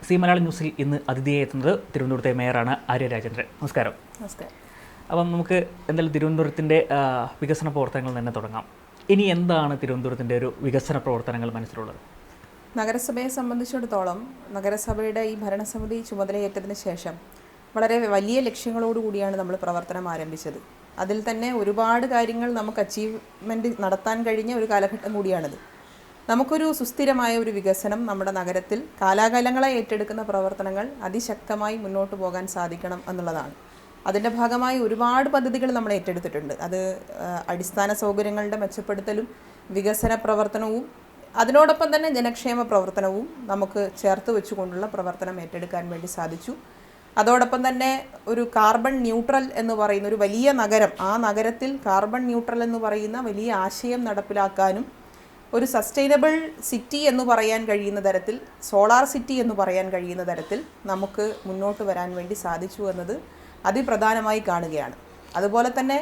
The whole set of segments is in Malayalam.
സി മലയാളം ന്യൂസിൽ ഇന്ന് അതിഥിയായി എത്തുന്നത് തിരുവനന്തപുരത്തെ മേയറാണ് ആര്യ രാജേന്ദ്രൻ. നമസ്കാരം. നമസ്കാരം. അപ്പം നമുക്ക് എന്തായാലും തിരുവനന്തപുരത്തിൻ്റെ വികസന പ്രവർത്തനങ്ങൾ തന്നെ തുടങ്ങാം. ഇനി എന്താണ് തിരുവനന്തപുരത്തിൻ്റെ ഒരു വികസന പ്രവർത്തനങ്ങൾ മനസ്സിലുള്ളത്? നഗരസഭയെ സംബന്ധിച്ചിടത്തോളം നഗരസഭയുടെ ഈ ഭരണസമിതി ചുമതലയേറ്റതിന് ശേഷം വളരെ വലിയ ലക്ഷ്യങ്ങളോടുകൂടിയാണ് നമ്മൾ പ്രവർത്തനം ആരംഭിച്ചത്. അതിൽ തന്നെ ഒരുപാട് കാര്യങ്ങൾ നമുക്ക് അച്ചീവ്മെൻറ്റ് നടത്താൻ കഴിഞ്ഞ ഒരു കാലഘട്ടം കൂടിയാണിത്. നമുക്കൊരു സുസ്ഥിരമായ ഒരു വികസനം നമ്മുടെ നഗരത്തിൽ കാലാകാലങ്ങളെ ഏറ്റെടുക്കുന്ന പ്രവർത്തനങ്ങൾ അതിശക്തമായി മുന്നോട്ട് പോകാൻ സാധിക്കണം എന്നുള്ളതാണ്. അതിൻ്റെ ഭാഗമായി ഒരുപാട് പദ്ധതികൾ നമ്മൾ ഏറ്റെടുത്തിട്ടുണ്ട്. അത് അടിസ്ഥാന സൗകര്യങ്ങളുടെ മെച്ചപ്പെടുത്തലും വികസന പ്രവർത്തനവും അതിനോടൊപ്പം തന്നെ ജനക്ഷേമ പ്രവർത്തനവും നമുക്ക് ചേർത്ത് വെച്ചുകൊണ്ടുള്ള പ്രവർത്തനം ഏറ്റെടുക്കാൻ വേണ്ടി സാധിച്ചു. അതോടൊപ്പം തന്നെ ഒരു കാർബൺ ന്യൂട്രൽ എന്ന് പറയുന്ന ഒരു വലിയ നഗരം, ആ നഗരത്തിൽ കാർബൺ ന്യൂട്രൽ എന്ന് പറയുന്ന വലിയ ആശയം നടപ്പിലാക്കാനും ഒരു സസ്റ്റൈനബിൾ സിറ്റി എന്ന് പറയാൻ കഴിയുന്ന തരത്തിൽ, സോളാർ സിറ്റി എന്ന് പറയാൻ കഴിയുന്ന തരത്തിൽ നമുക്ക് മുന്നോട്ട് വരാൻ വേണ്ടി സാധിച്ചു എന്നത് അതിപ്രധാനമായി കാണുകയാണ്. അതുപോലെ തന്നെ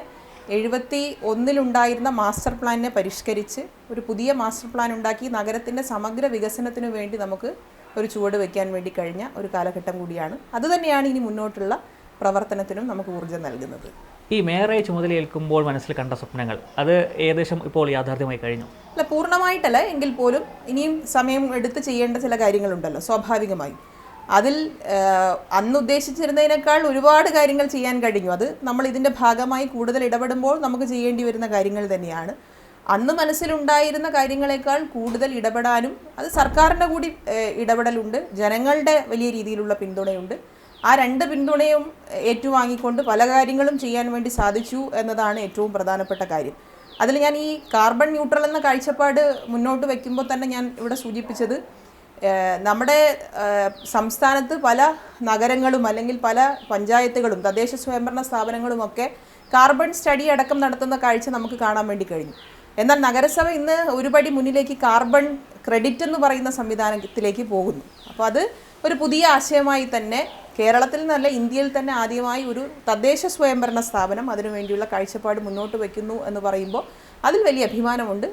71 മാസ്റ്റർ പ്ലാനിനെ പരിഷ്കരിച്ച് ഒരു പുതിയ മാസ്റ്റർ പ്ലാൻ ഉണ്ടാക്കി നഗരത്തിൻ്റെ സമഗ്ര വികസനത്തിനു വേണ്ടി നമുക്ക് ഒരു ചുവട് വയ്ക്കാൻ വേണ്ടി കഴിഞ്ഞ ഒരു കാലഘട്ടം കൂടിയാണ്. അതുതന്നെയാണ് ഇനി മുന്നോട്ടുള്ള പ്രവർത്തനത്തിനും നമുക്ക് ഊർജ്ജം നൽകുന്നത്. ഈ മേയറെ ചുമതലയേൽക്കുമ്പോൾ മനസ്സിൽ കണ്ട സ്വപ്നങ്ങൾ അത് ഏകദേശം ഇപ്പോൾ യാഥാർത്ഥ്യമായി കഴിഞ്ഞു? അല്ല, പൂർണ്ണമായിട്ടല്ല എങ്കിൽ പോലും ഇനിയും സമയം എടുത്ത് ചെയ്യേണ്ട ചില കാര്യങ്ങളുണ്ടല്ലോ സ്വാഭാവികമായും. അതിൽ അന്ന് ഉദ്ദേശിച്ചിരുന്നതിനേക്കാൾ ഒരുപാട് കാര്യങ്ങൾ ചെയ്യാൻ കഴിഞ്ഞു. അത് നമ്മൾ ഇതിൻ്റെ ഭാഗമായി കൂടുതൽ ഇടപെടുമ്പോൾ നമുക്ക് ചെയ്യേണ്ടി വരുന്ന കാര്യങ്ങൾ തന്നെയാണ്. അന്ന് മനസ്സിലുണ്ടായിരുന്ന കാര്യങ്ങളെക്കാൾ കൂടുതൽ ഇടപെടാനും അത് സർക്കാരിൻ്റെ കൂടി ഇടപെടലുണ്ട്, ജനങ്ങളുടെ വലിയ രീതിയിലുള്ള പിന്തുണയുണ്ട്. ആ രണ്ട് പിന്തുണയും ഏറ്റുവാങ്ങിക്കൊണ്ട് പല കാര്യങ്ങളും ചെയ്യാൻ വേണ്ടി സാധിച്ചു എന്നതാണ് ഏറ്റവും പ്രധാനപ്പെട്ട കാര്യം. അതിൽ ഞാൻ ഈ കാർബൺ ന്യൂട്രൽ എന്ന കാഴ്ചപ്പാട് മുന്നോട്ട് വയ്ക്കുമ്പോൾ തന്നെ ഞാൻ ഇവിടെ സൂചിപ്പിച്ചത്, നമ്മുടെ സംസ്ഥാനത്ത് പല നഗരങ്ങളും അല്ലെങ്കിൽ പല പഞ്ചായത്തുകളും തദ്ദേശ സ്വയംഭരണ സ്ഥാപനങ്ങളുമൊക്കെ കാർബൺ സ്റ്റഡി അടക്കം നടത്തുന്ന കാഴ്ച നമുക്ക് കാണാൻ വേണ്ടി കഴിഞ്ഞു. എന്നാൽ നഗരസഭ ഇന്ന് ഒരുപടി മുന്നിലേക്ക് കാർബൺ ക്രെഡിറ്റ് എന്ന് പറയുന്ന സംവിധാനത്തിലേക്ക് പോകുന്നു. അപ്പോൾ അത് ഒരു പുതിയ ആശയമായി തന്നെ കേരളത്തിൽ നിന്നല്ല ഇന്ത്യയിൽ തന്നെ ആദ്യമായി ഒരു തദ്ദേശ സ്വയംഭരണ സ്ഥാപനം അതിനുവേണ്ടിയുള്ള കാഴ്ചപ്പാട് മുന്നോട്ട് വയ്ക്കുന്നു എന്ന് പറയുമ്പോൾ അതിൽ വലിയ അഭിമാനമുണ്ട്.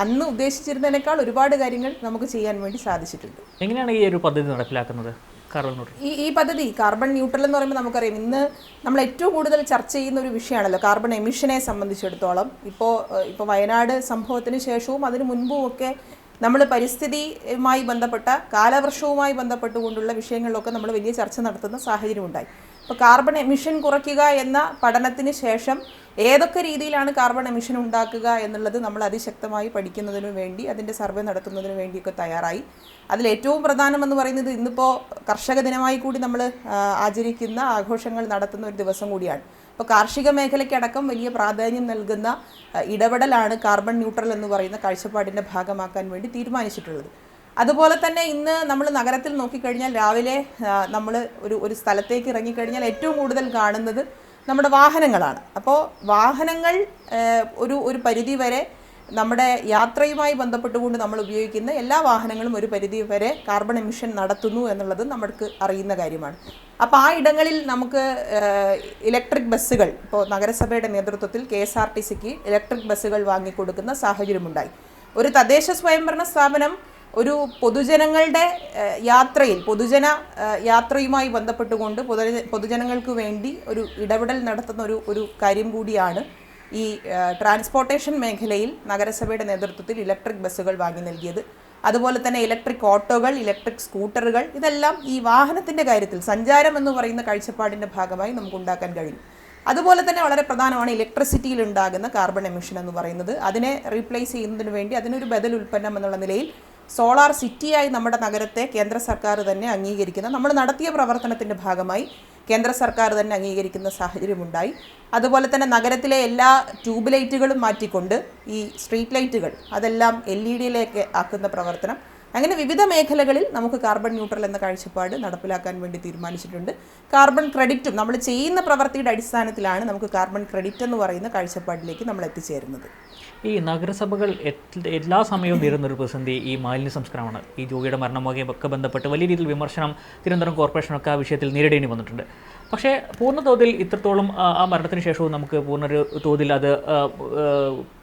അന്ന് ഉദ്ദേശിച്ചിരുന്നതിനേക്കാൾ ഒരുപാട് കാര്യങ്ങൾ നമുക്ക് ചെയ്യാൻ വേണ്ടി സാധിച്ചിട്ടുണ്ട്. എങ്ങനെയാണ് ഈ ഒരു പദ്ധതി നടപ്പിലാക്കുന്നത്? ഈ പദ്ധതി കാർബൺ ന്യൂട്രൽ എന്ന് പറയുമ്പോൾ നമുക്കറിയാം, ഇന്ന് നമ്മൾ ഏറ്റവും കൂടുതൽ ചർച്ച ചെയ്യുന്ന ഒരു വിഷയമാണല്ലോ കാർബൺ എമിഷനെ സംബന്ധിച്ചിടത്തോളം. ഇപ്പോൾ വയനാട് സംഭവത്തിന് ശേഷവും അതിന് മുൻപും ഒക്കെ നമ്മൾ പരിസ്ഥിതിയുമായി ബന്ധപ്പെട്ട കാലവർഷവുമായി ബന്ധപ്പെട്ടുകൊണ്ടുള്ള വിഷയങ്ങളിലൊക്കെ നമ്മൾ വലിയ ചർച്ച നടത്തുന്ന സാഹചര്യമുണ്ടായി. ഇപ്പോൾ കാർബൺ എമിഷൻ കുറയ്ക്കുക എന്ന പഠനത്തിന് ശേഷം ഏതൊക്കെ രീതിയിലാണ് കാർബൺ എമിഷൻ ഉണ്ടാക്കുക എന്നുള്ളത് നമ്മൾ അതിശക്തമായി പഠിക്കുന്നതിനു വേണ്ടി അതിൻ്റെ സർവേ നടത്തുന്നതിന് വേണ്ടിയൊക്കെ തയ്യാറായി. അതിലേറ്റവും പ്രധാനമെന്ന് പറയുന്നത് ഇന്നിപ്പോൾ കർഷക ദിനമായി കൂടി നമ്മൾ ആചരിക്കുന്ന ആഘോഷങ്ങൾ നടത്തുന്ന ഒരു ദിവസം കൂടിയാണ്. ഇപ്പോൾ കാർഷിക മേഖലയ്ക്കടക്കം വലിയ പ്രാധാന്യം നൽകുന്ന ഇടപെടലാണ് കാർബൺ ന്യൂട്രൽ എന്ന് പറയുന്ന കാഴ്ചപ്പാടിൻ്റെ ഭാഗമാക്കാൻ വേണ്ടി തീരുമാനിച്ചിട്ടുള്ളത്. അതുപോലെ തന്നെ ഇന്ന് നമ്മൾ നഗരത്തിൽ നോക്കിക്കഴിഞ്ഞാൽ രാവിലെ നമ്മൾ ഒരു സ്ഥലത്തേക്ക് ഇറങ്ങിക്കഴിഞ്ഞാൽ ഏറ്റവും കൂടുതൽ കാണുന്നത് നമ്മുടെ വാഹനങ്ങളാണ്. അപ്പോൾ വാഹനങ്ങൾ ഒരു പരിധി വരെ നമ്മുടെ യാത്രയുമായി ബന്ധപ്പെട്ടുകൊണ്ട് നമ്മൾ ഉപയോഗിക്കുന്ന എല്ലാ വാഹനങ്ങളും ഒരു പരിധി വരെ കാർബൺ എമിഷൻ നടത്തുന്നു എന്നുള്ളത് നമുക്ക് അറിയുന്ന കാര്യമാണ്. അപ്പോൾ ആ ഇടങ്ങളിൽ നമുക്ക് ഇലക്ട്രിക് ബസ്സുകൾ, ഇപ്പോൾ നഗരസഭയുടെ നേതൃത്വത്തിൽ KSRTCക്ക് ഇലക്ട്രിക് ബസ്സുകൾ വാങ്ങിക്കൊടുക്കുന്ന സാഹചര്യമുണ്ടായി. ഒരു തദ്ദേശ സ്വയംഭരണ സ്ഥാപനം ഒരു പൊതുജനങ്ങളുടെ പൊതുജന യാത്രയുമായി ബന്ധപ്പെട്ടുകൊണ്ട് പൊതുജനങ്ങൾക്ക് വേണ്ടി ഒരു ഇടപെടൽ നടത്തുന്ന ഒരു കാര്യം കൂടിയാണ് ഈ ട്രാൻസ്പോർട്ടേഷൻ മേഖലയിൽ നഗരസഭയുടെ നേതൃത്വത്തിൽ ഇലക്ട്രിക് ബസ്സുകൾ വാങ്ങി നൽകിയത്. അതുപോലെ തന്നെ ഇലക്ട്രിക് ഓട്ടോകൾ, ഇലക്ട്രിക് സ്കൂട്ടറുകൾ, ഇതെല്ലാം ഈ വാഹനത്തിൻ്റെ കാര്യത്തിൽ സഞ്ചാരം എന്ന് പറയുന്ന കാഴ്ചപ്പാടിൻ്റെ ഭാഗമായി നമുക്ക് ഉണ്ടാക്കാൻ കഴിയും. അതുപോലെ തന്നെ വളരെ പ്രധാനമാണ് ഇലക്ട്രിസിറ്റിയിൽ ഉണ്ടാകുന്ന കാർബൺ എമിഷൻ എന്ന് പറയുന്നത്. അതിനെ റീപ്ലേസ് ചെയ്യുന്നതിന് വേണ്ടി അതിനൊരു ബദൽ ഉൽപ്പന്നം എന്നുള്ള നിലയിൽ സോളാർ സിറ്റിയായി നമ്മുടെ നഗരത്തെ കേന്ദ്ര സർക്കാർ തന്നെ അംഗീകരിക്കുന്ന, നമ്മൾ നടത്തിയ പ്രവർത്തനത്തിൻ്റെ ഭാഗമായി കേന്ദ്ര സർക്കാർ തന്നെ അംഗീകരിക്കുന്ന സാഹചര്യമുണ്ടായി. അതുപോലെ തന്നെ നഗരത്തിലെ എല്ലാ ട്യൂബ് ലൈറ്റുകളും മാറ്റിക്കൊണ്ട് ഈ സ്ട്രീറ്റ് ലൈറ്റുകൾ അതെല്ലാം LED ആക്കുന്ന പ്രവർത്തനം, അങ്ങനെ വിവിധ മേഖലകളിൽ നമുക്ക് കാർബൺ ന്യൂട്രൽ എന്ന കാഴ്ചപ്പാട് നടപ്പിലാക്കാൻ വേണ്ടി തീരുമാനിച്ചിട്ടുണ്ട്. കാർബൺ ക്രെഡിറ്റും നമ്മൾ ചെയ്യുന്ന പ്രവൃത്തിയുടെ അടിസ്ഥാനത്തിലാണ് നമുക്ക് കാർബൺ ക്രെഡിറ്റ് എന്ന് പറയുന്ന കാഴ്ചപ്പാടിലേക്ക് നമ്മൾ എത്തിച്ചേരുന്നത്. ഈ നഗരസഭകൾ എല്ലാ സമയവും നേരിടുന്നൊരു പ്രതിസന്ധി ഈ മാലിന്യ സംസ്കരണമാണ്. ഈ ജോഗിയുടെ മരണവുമായി ഒക്കെ ബന്ധപ്പെട്ട് വലിയ രീതിയിൽ വിമർശനം തിരുവനന്തപുരം കോർപ്പറേഷനൊക്കെ ആ വിഷയത്തിൽ നേരിടേണ്ടി വന്നിട്ടുണ്ട്. പക്ഷേ പൂർണ്ണതോതിൽ ഇത്രത്തോളം ആ മരണത്തിന് ശേഷവും നമുക്ക് പൂർണ്ണ തോതിൽ അത്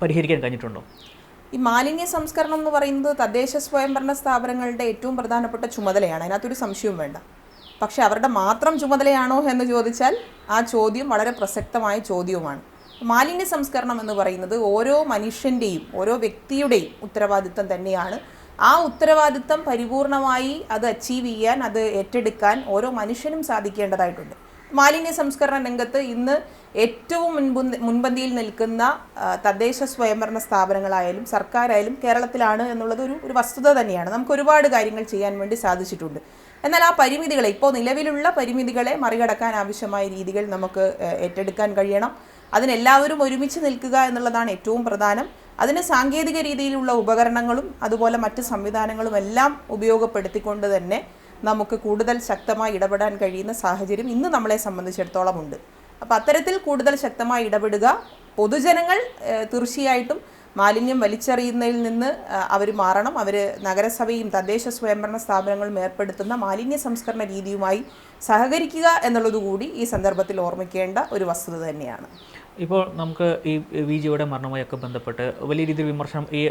പരിഹരിക്കാൻ കഴിഞ്ഞിട്ടുണ്ടോ? ഈ മാലിന്യ സംസ്കരണം എന്ന് പറയുന്നത് തദ്ദേശ സ്വയംഭരണ സ്ഥാപനങ്ങളുടെ ഏറ്റവും പ്രധാനപ്പെട്ട ചുമതലയാണ്, അതിനകത്തൊരു സംശയവും വേണ്ട. പക്ഷെ അവരുടെ മാത്രം ചുമതലയാണോ എന്ന് ചോദിച്ചാൽ ആ ചോദ്യം വളരെ പ്രസക്തമായ ചോദ്യവുമാണ്. മാലിന്യ സംസ്കരണം എന്ന് പറയുന്നത് ഓരോ മനുഷ്യൻ്റെയും ഓരോ വ്യക്തിയുടെയും ഉത്തരവാദിത്തം തന്നെയാണ്. ആ ഉത്തരവാദിത്തം പരിപൂർണമായി അത് അച്ചീവ് ചെയ്യാൻ, അത് ഏറ്റെടുക്കാൻ ഓരോ മനുഷ്യനും സാധിക്കേണ്ടതായിട്ടുണ്ട്. മാലിന്യ സംസ്കരണ രംഗത്ത് ഇന്ന് ഏറ്റവും മുൻപന്തിയിൽ നിൽക്കുന്ന തദ്ദേശ സ്വയംഭരണ സ്ഥാപനങ്ങളായാലും സർക്കാരായാലും കേരളത്തിലാണ് എന്നുള്ളത് ഒരു വസ്തുത തന്നെയാണ്. നമുക്ക് ഒരുപാട് കാര്യങ്ങൾ ചെയ്യാൻ വേണ്ടി സാധിച്ചിട്ടുണ്ട്. എന്നാൽ ആ പരിമിതികളെ, ഇപ്പോൾ നിലവിലുള്ള പരിമിതികളെ മറികടക്കാൻ ആവശ്യമായ രീതികൾ നമുക്ക് ഏറ്റെടുക്കാൻ കഴിയണം. അതിനെല്ലാവരും ഒരുമിച്ച് നിൽക്കുക എന്നുള്ളതാണ് ഏറ്റവും പ്രധാനം. അതിന് സാങ്കേതിക രീതിയിലുള്ള ഉപകരണങ്ങളും അതുപോലെ മറ്റ് സംവിധാനങ്ങളും എല്ലാം ഉപയോഗപ്പെടുത്തിക്കൊണ്ട് തന്നെ നമുക്ക് കൂടുതൽ ശക്തമായി ഇടപെടാൻ കഴിയുന്ന സാഹചര്യം ഇന്ന് നമ്മളെ സംബന്ധിച്ചിടത്തോളം ഉണ്ട്. അപ്പോൾ അത്തരത്തിൽ കൂടുതൽ ശക്തമായി ഇടപെടുക. പൊതുജനങ്ങൾ തീർച്ചയായിട്ടും മാലിന്യം വലിച്ചെറിയുന്നതിൽ നിന്ന് അവർ മാറണം. അവർ നഗരസഭയും തദ്ദേശ സ്വയംഭരണ സ്ഥാപനങ്ങളും ഏർപ്പെടുത്തുന്ന മാലിന്യ സംസ്കരണ രീതിയുമായി സഹകരിക്കുക എന്നുള്ളതുകൂടി ഈ സന്ദർഭത്തിൽ ഓർമ്മിക്കേണ്ട ഒരു വസ്തുത തന്നെയാണ്. ഇപ്പോൾ നമുക്ക് ഈ വിജിയുടെ മരണവുമായൊക്കെ ബന്ധപ്പെട്ട് വലിയ രീതിയിൽ വിമർശനം ഈ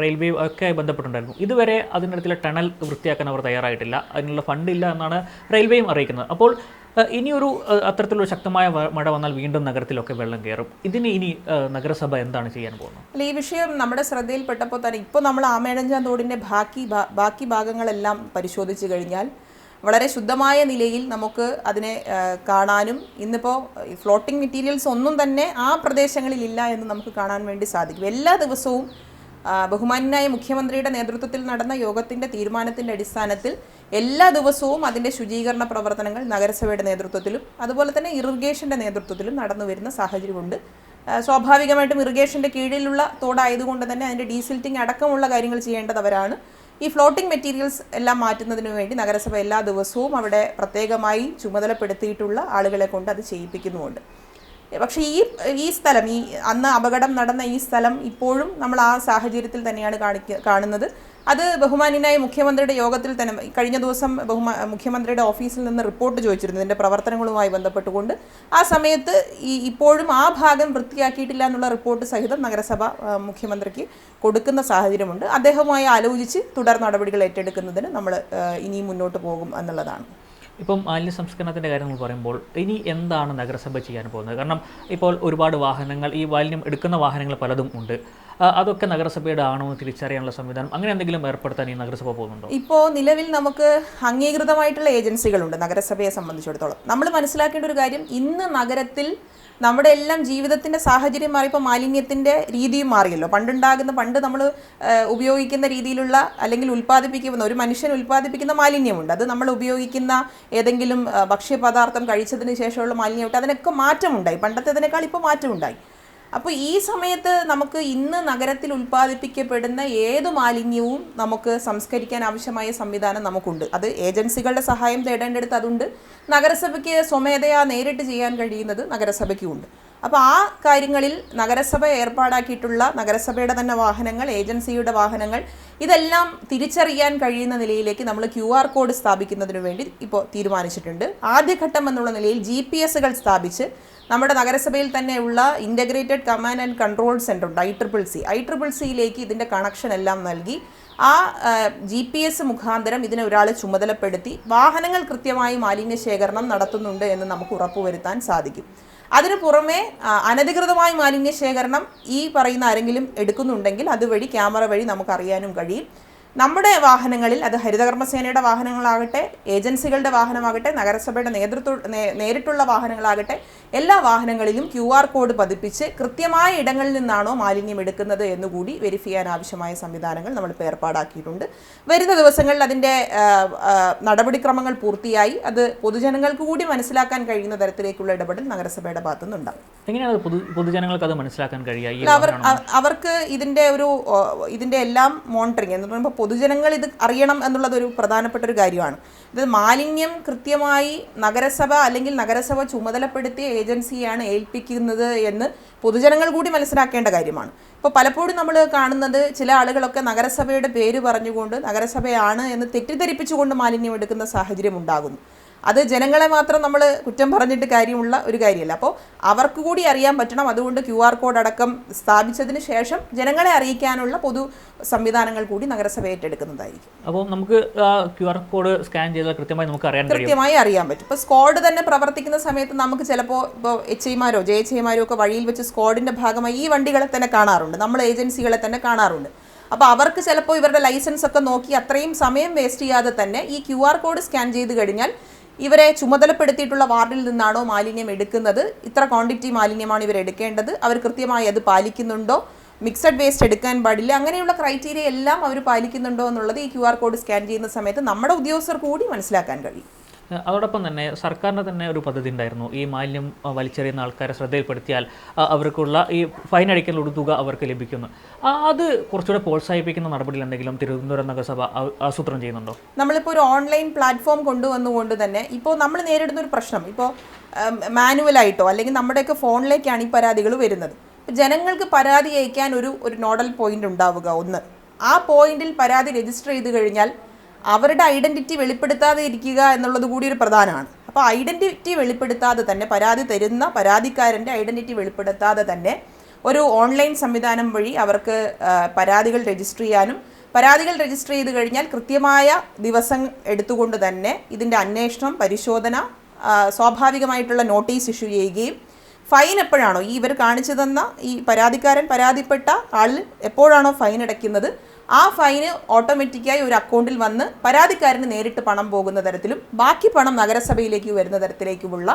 റെയിൽവേ ഒക്കെ ബന്ധപ്പെട്ടുണ്ടായിരുന്നു. ഇതുവരെ അതിനിടത്തിലെ ടണൽ വൃത്തിയാക്കാൻ അവർ തയ്യാറായിട്ടില്ല, അതിനുള്ള ഫണ്ടില്ല എന്നാണ് റെയിൽവേയും അറിയിക്കുന്നത്. അപ്പോൾ ഇനിയൊരു അത്തരത്തിലുള്ള ശക്തമായ മഴ വന്നാൽ വീണ്ടും നഗരത്തിലൊക്കെ വെള്ളം കയറും. ഇതിന് ഇനി നഗരസഭ എന്താണ് ചെയ്യാൻ പോകുന്നത്? അല്ല, ഈ വിഷയം നമ്മുടെ ശ്രദ്ധയിൽപ്പെട്ടപ്പോൾ തന്നെ ഇപ്പോൾ നമ്മൾ ആമേഴഞ്ചാം തോടിൻ്റെ ബാക്കി ഭാഗങ്ങളെല്ലാം പരിശോധിച്ച് കഴിഞ്ഞാൽ വളരെ ശുദ്ധമായ നിലയിൽ നമുക്ക് അതിനെ കാണാനും, ഇന്നിപ്പോൾ ഫ്ലോട്ടിംഗ് മെറ്റീരിയൽസ് ഒന്നും തന്നെ ആ പ്രദേശങ്ങളിലില്ല എന്ന് നമുക്ക് കാണാൻ വേണ്ടി സാധിക്കും. എല്ലാ ദിവസവും ബഹുമാന്യനായ മുഖ്യമന്ത്രിയുടെ നേതൃത്വത്തിൽ നടന്ന യോഗത്തിൻ്റെ തീരുമാനത്തിൻ്റെ അടിസ്ഥാനത്തിൽ എല്ലാ ദിവസവും അതിൻ്റെ ശുചീകരണ പ്രവർത്തനങ്ങൾ നഗരസഭയുടെ നേതൃത്വത്തിലും അതുപോലെ തന്നെ ഇറിഗേഷൻ്റെ നേതൃത്വത്തിലും നടന്നു വരുന്ന സാഹചര്യമുണ്ട്. സ്വാഭാവികമായിട്ടും ഇറിഗേഷൻ്റെ കീഴിലുള്ള തോടായതുകൊണ്ട് തന്നെ അതിൻ്റെ ഡീസിൽറ്റിംഗ് അടക്കമുള്ള കാര്യങ്ങൾ ചെയ്യേണ്ടത് അവരാണ്. ഈ ഫ്ലോട്ടിംഗ് മെറ്റീരിയൽസ് എല്ലാം മാറ്റുന്നതിന് വേണ്ടി നഗരസഭ എല്ലാ ദിവസവും അവിടെ പ്രത്യേകമായി ചുമതലപ്പെടുത്തിയിട്ടുള്ള ആളുകളെ കൊണ്ട് അത് ചെയ്യിപ്പിക്കുന്നുമുണ്ട്. പക്ഷേ ഈ സ്ഥലം, അന്ന് അപകടം നടന്ന ഈ സ്ഥലം ഇപ്പോഴും നമ്മൾ ആ സാഹചര്യത്തിൽ തന്നെയാണ് കാണുന്നത്. അത് ബഹുമാന്യനായ മുഖ്യമന്ത്രിയുടെ യോഗത്തിൽ തന്നെ കഴിഞ്ഞ ദിവസം മുഖ്യമന്ത്രിയുടെ ഓഫീസിൽ നിന്ന് റിപ്പോർട്ട് ചോദിച്ചിരുന്നു ഇതിൻ്റെ പ്രവർത്തനങ്ങളുമായി ബന്ധപ്പെട്ടുകൊണ്ട്. ആ സമയത്ത് ഇപ്പോഴും ആ ഭാഗം വൃത്തിയാക്കിയിട്ടില്ല എന്നുള്ള റിപ്പോർട്ട് സഹിതം നഗരസഭ മുഖ്യമന്ത്രിക്ക് കൊടുക്കുന്ന സാഹചര്യമുണ്ട്. അദ്ദേഹവുമായി ആലോചിച്ച് തുടർ നടപടികൾ ഏറ്റെടുക്കുന്നതിന് നമ്മൾ ഇനിയും മുന്നോട്ട് പോകും എന്നുള്ളതാണ്. ഇപ്പം മാലിന്യ സംസ്കരണത്തിൻ്റെ കാര്യം നമ്മൾ പറയുമ്പോൾ ഇനി എന്താണ് നഗരസഭ ചെയ്യാൻ പോകുന്നത്? കാരണം ഇപ്പോൾ ഒരുപാട് വാഹനങ്ങൾ, ഈ മാലിന്യം എടുക്കുന്ന വാഹനങ്ങൾ പലതും ഉണ്ട്. അതൊക്കെ നഗരസഭയുടെ ആണോ എന്ന് തിരിച്ചറിയാനുള്ള സംവിധാനം അങ്ങനെ എന്തെങ്കിലും ഏർപ്പെടുത്താൻ ഈ നഗരസഭ പോകുന്നുണ്ടോ? ഇപ്പോൾ നിലവിൽ നമുക്ക് അംഗീകൃതമായിട്ടുള്ള ഏജൻസികളുണ്ട് നഗരസഭയെ സംബന്ധിച്ചിടത്തോളം. നമ്മൾ മനസ്സിലാക്കേണ്ട ഒരു കാര്യം, ഇന്ന് നഗരത്തിൽ നമ്മുടെ എല്ലാം ജീവിതത്തിൻ്റെ സാഹചര്യം മാറിയപ്പോൾ മാലിന്യത്തിൻ്റെ രീതിയും മാറിയല്ലോ. പണ്ട് നമ്മൾ ഉപയോഗിക്കുന്ന രീതിയിലുള്ള അല്ലെങ്കിൽ ഉൽപ്പാദിപ്പിക്കുന്ന ഒരു മനുഷ്യൻ ഉൽപ്പാദിപ്പിക്കുന്ന മാലിന്യമുണ്ട്. അത് നമ്മൾ ഉപയോഗിക്കുന്ന ഏതെങ്കിലും ഭക്ഷ്യപദാർത്ഥം കഴിച്ചതിന് ശേഷമുള്ള മാലിന്യമുണ്ട്. അതിനൊക്കെ മാറ്റമുണ്ടായി, പണ്ടത്തേതിനേക്കാൾ ഇപ്പോൾ മാറ്റമുണ്ടായി. അപ്പോൾ ഈ സമയത്ത് നമുക്ക് ഇന്ന് നഗരത്തിൽ ഉൽപ്പാദിപ്പിക്കപ്പെടുന്ന ഏത് മാലിന്യവും നമുക്ക് സംസ്കരിക്കാൻ ആവശ്യമായ സംവിധാനം നമുക്കുണ്ട്. അത് ഏജൻസികളുടെ സഹായം തേടേണ്ടടുത്ത് അതുണ്ട്. നഗരസഭയ്ക്ക് സ്വമേധയാ നേരിട്ട് ചെയ്യാൻ കഴിയുന്നത് നഗരസഭയ്ക്കുമുണ്ട്. അപ്പോൾ ആ കാര്യങ്ങളിൽ നഗരസഭ ഏർപ്പാടാക്കിയിട്ടുള്ള നഗരസഭയുടെ തന്നെ വാഹനങ്ങൾ, ഏജൻസിയുടെ വാഹനങ്ങൾ, ഇതെല്ലാം തിരിച്ചറിയാൻ കഴിയുന്ന നിലയിലേക്ക് നമ്മൾ QR കോഡ് സ്ഥാപിക്കുന്നതിന് വേണ്ടി ഇപ്പോൾ തീരുമാനിച്ചിട്ടുണ്ട്. ആദ്യഘട്ടം എന്നുള്ള നിലയിൽ GPS സ്ഥാപിച്ച് നമ്മുടെ നഗരസഭയിൽ തന്നെയുള്ള integrated command and control centre ഉണ്ട്, ICCC ഇതിൻ്റെ കണക്ഷൻ എല്ലാം നൽകി ആ GPS മുഖാന്തരം ഇതിനെ ഒരാളെ ചുമതലപ്പെടുത്തി വാഹനങ്ങൾ കൃത്യമായി മാലിന്യ ശേഖരണം നടത്തുന്നുണ്ട് എന്ന് നമുക്ക് ഉറപ്പുവരുത്താൻ സാധിക്കും. അതിനു പുറമെ അനധികൃതമായ മാലിന്യ ശേഖരണം ഈ പറയുന്ന ആരെങ്കിലും എടുക്കുന്നുണ്ടെങ്കിൽ അതുവഴി ക്യാമറ വഴി നമുക്കറിയാനും കഴിയും. നമ്മുടെ വാഹനങ്ങളിൽ, അത് ഹരിതകർമ്മസേനയുടെ വാഹനങ്ങളാകട്ടെ, ഏജൻസികളുടെ വാഹനമാകട്ടെ, നഗരസഭയുടെ നേരിട്ടുള്ള വാഹനങ്ങളാകട്ടെ, എല്ലാ വാഹനങ്ങളിലും QR കോഡ് പതിപ്പിച്ച് കൃത്യമായ ഇടങ്ങളിൽ നിന്നാണോ മാലിന്യം എടുക്കുന്നത് എന്നുകൂടി വെരിഫൈ ചെയ്യാൻ ആവശ്യമായ സംവിധാനങ്ങൾ നമ്മളിപ്പോൾ ഏർപ്പാടാക്കിയിട്ടുണ്ട്. വരുന്ന ദിവസങ്ങളിൽ അതിൻ്റെ നടപടിക്രമങ്ങൾ പൂർത്തിയായി അത് പൊതുജനങ്ങൾക്ക് കൂടി മനസ്സിലാക്കാൻ കഴിയുന്ന തരത്തിലേക്കുള്ള ഇടപെടൽ നഗരസഭയുടെ ഭാഗത്തുനിന്നുണ്ടാകും. എങ്ങനെയാണ് പൊതുജനങ്ങൾക്ക് അത് മനസ്സിലാക്കാൻ കഴിയുക? അവർക്ക് ഇതിൻ്റെ എല്ലാം മോണിറ്ററിങ് എന്ന് പറയുമ്പോൾ പൊതുജനങ്ങൾ ഇത് അറിയണം എന്നുള്ളതൊരു പ്രധാനപ്പെട്ട ഒരു കാര്യമാണ്. ഇത് മാലിന്യം കൃത്യമായി നഗരസഭ അല്ലെങ്കിൽ നഗരസഭ ചുമതലപ്പെടുത്തിയ ഏജൻസിയാണ് ഏൽപ്പിക്കുന്നത് എന്ന് പൊതുജനങ്ങൾ കൂടി മനസ്സിലാക്കേണ്ട കാര്യമാണ്. ഇപ്പോൾ പലപ്പോഴും നമ്മൾ കാണുന്നത് ചില ആളുകളൊക്കെ നഗരസഭയുടെ പേര് പറഞ്ഞുകൊണ്ട് നഗരസഭയാണ് എന്ന് തെറ്റിദ്ധരിപ്പിച്ചുകൊണ്ട് മാലിന്യം എടുക്കുന്ന സാഹചര്യം ഉണ്ടാകുന്നു. അത് ജനങ്ങളെ മാത്രം നമ്മൾ കുറ്റം പറഞ്ഞിട്ട് കാര്യമുള്ള ഒരു കാര്യമല്ല. അപ്പോൾ അവർക്ക് കൂടി അറിയാൻ പറ്റണം. അതുകൊണ്ട് QR കോഡ് അടക്കം സ്ഥാപിച്ചതിന് ശേഷം ജനങ്ങളെ അറിയിക്കാനുള്ള പൊതു സംവിധാനങ്ങൾ കൂടി നഗരസഭ ഏറ്റെടുക്കുന്നതായിരിക്കും. അപ്പോൾ നമുക്ക് QR കോഡ് സ്കാൻ ചെയ്താൽ കൃത്യമായി നമുക്ക് കൃത്യമായി അറിയാൻ പറ്റും. ഇപ്പോൾ സ്ക്വാഡ് തന്നെ പ്രവർത്തിക്കുന്ന സമയത്ത് നമുക്ക് ചിലപ്പോൾ ഇപ്പോൾ HIമാരോ JHIമാരോ ഒക്കെ വഴിയിൽ വെച്ച് സ്ക്വാഡിൻ്റെ ഭാഗമായി ഈ വണ്ടികളെ തന്നെ കാണാറുണ്ട്, നമ്മൾ ഏജൻസികളെ തന്നെ കാണാറുണ്ട്. അപ്പോൾ അവർക്ക് ചിലപ്പോൾ ഇവരുടെ ലൈസൻസ് ഒക്കെ നോക്കി അത്രയും സമയം വേസ്റ്റ് ചെയ്യാതെ തന്നെ ഈ QR കോഡ് സ്കാൻ ചെയ്ത് കഴിഞ്ഞാൽ ഇവരെ ചുമതലപ്പെടുത്തിയിട്ടുള്ള വാർഡിൽ നിന്നാണോ മാലിന്യം എടുക്കുന്നത്, ഇത്ര ക്വാണ്ടിറ്റി മാലിന്യമാണ് ഇവർ എടുക്കേണ്ടത്, അവർ കൃത്യമായി അത് പാലിക്കുന്നുണ്ടോ, മിക്സഡ് വേസ്റ്റ് എടുക്കാൻ പാടില്ല, അങ്ങനെയുള്ള ക്രൈറ്റീരിയ എല്ലാം അവർ പാലിക്കുന്നുണ്ടോ എന്നുള്ളത് ഈ QR കോഡ് സ്കാൻ ചെയ്യുന്ന സമയത്ത് നമ്മുടെ ഉദ്യോഗസ്ഥർ കൂടി മനസ്സിലാക്കാൻ കഴിയും. അതോടൊപ്പം തന്നെ സർക്കാരിൻ്റെ തന്നെ ഒരു പദ്ധതി ഉണ്ടായിരുന്നു, ഈ മാലിന്യം വലിച്ചെറിയുന്ന ആൾക്കാരെ ശ്രദ്ധയിൽപ്പെടുത്തിയാൽ അവർക്കുള്ള ഈ ഫൈൻ അടിക്കാനുള്ള തുക അവർക്ക് ലഭിക്കുന്നു. അത് കുറച്ചുകൂടെ പ്രോത്സാഹിപ്പിക്കുന്ന നടപടിയിൽ എന്തെങ്കിലും തിരുവനന്തപുരം നഗരസഭ ആസൂത്രണം ചെയ്യുന്നുണ്ടോ? നമ്മളിപ്പോൾ ഒരു ഓൺലൈൻ പ്ലാറ്റ്ഫോം കൊണ്ടുവന്നുകൊണ്ട് തന്നെ ഇപ്പോൾ നമ്മൾ നേരിടുന്ന ഒരു പ്രശ്നം, ഇപ്പോൾ മാനുവലായിട്ടോ അല്ലെങ്കിൽ നമ്മുടെയൊക്കെ ഫോണിലേക്കാണ് ഈ പരാതികൾ വരുന്നത്. ജനങ്ങൾക്ക് പരാതി അയക്കാൻ ഒരു നോഡൽ പോയിന്റ് ഉണ്ടാവുക. ഒന്ന്, ആ പോയിന്റിൽ പരാതി രജിസ്റ്റർ ചെയ്ത് കഴിഞ്ഞാൽ അവരുടെ ഐഡൻറ്റിറ്റി വെളിപ്പെടുത്താതെ ഇരിക്കുക എന്നുള്ളത് കൂടി ഒരു പ്രധാനമാണ്. അപ്പോൾ ഐഡൻറ്റിറ്റി വെളിപ്പെടുത്താതെ തന്നെ, പരാതി തരുന്ന പരാതിക്കാരൻ്റെ ഐഡൻറ്റിറ്റി വെളിപ്പെടുത്താതെ തന്നെ ഒരു ഓൺലൈൻ സംവിധാനം വഴി അവർക്ക് പരാതികൾ രജിസ്റ്റർ ചെയ്യാനും, പരാതികൾ രജിസ്റ്റർ ചെയ്ത് കഴിഞ്ഞാൽ കൃത്യമായ ദിവസം എടുത്തുകൊണ്ട് തന്നെ ഇതിൻ്റെ അന്വേഷണം, പരിശോധന, സ്വാഭാവികമായിട്ടുള്ള നോട്ടീസ് ഇഷ്യൂ ചെയ്യുകയും ഫൈൻ എപ്പോഴാണോ ഇവർ കാണിച്ചു തന്ന ഈ പരാതിക്കാരൻ പരാതിപ്പെട്ട ആളിൽ എപ്പോഴാണോ ഫൈൻ അടയ്ക്കുന്നത് ആ ഫൈന് ഓട്ടോമാറ്റിക്കായി ഒരു അക്കൗണ്ടിൽ വന്ന് പരാതിക്കാരന് നേരിട്ട് പണം പോകുന്ന തരത്തിലും ബാക്കി പണം നഗരസഭയിലേക്ക് വരുന്ന തരത്തിലേക്കുമുള്ള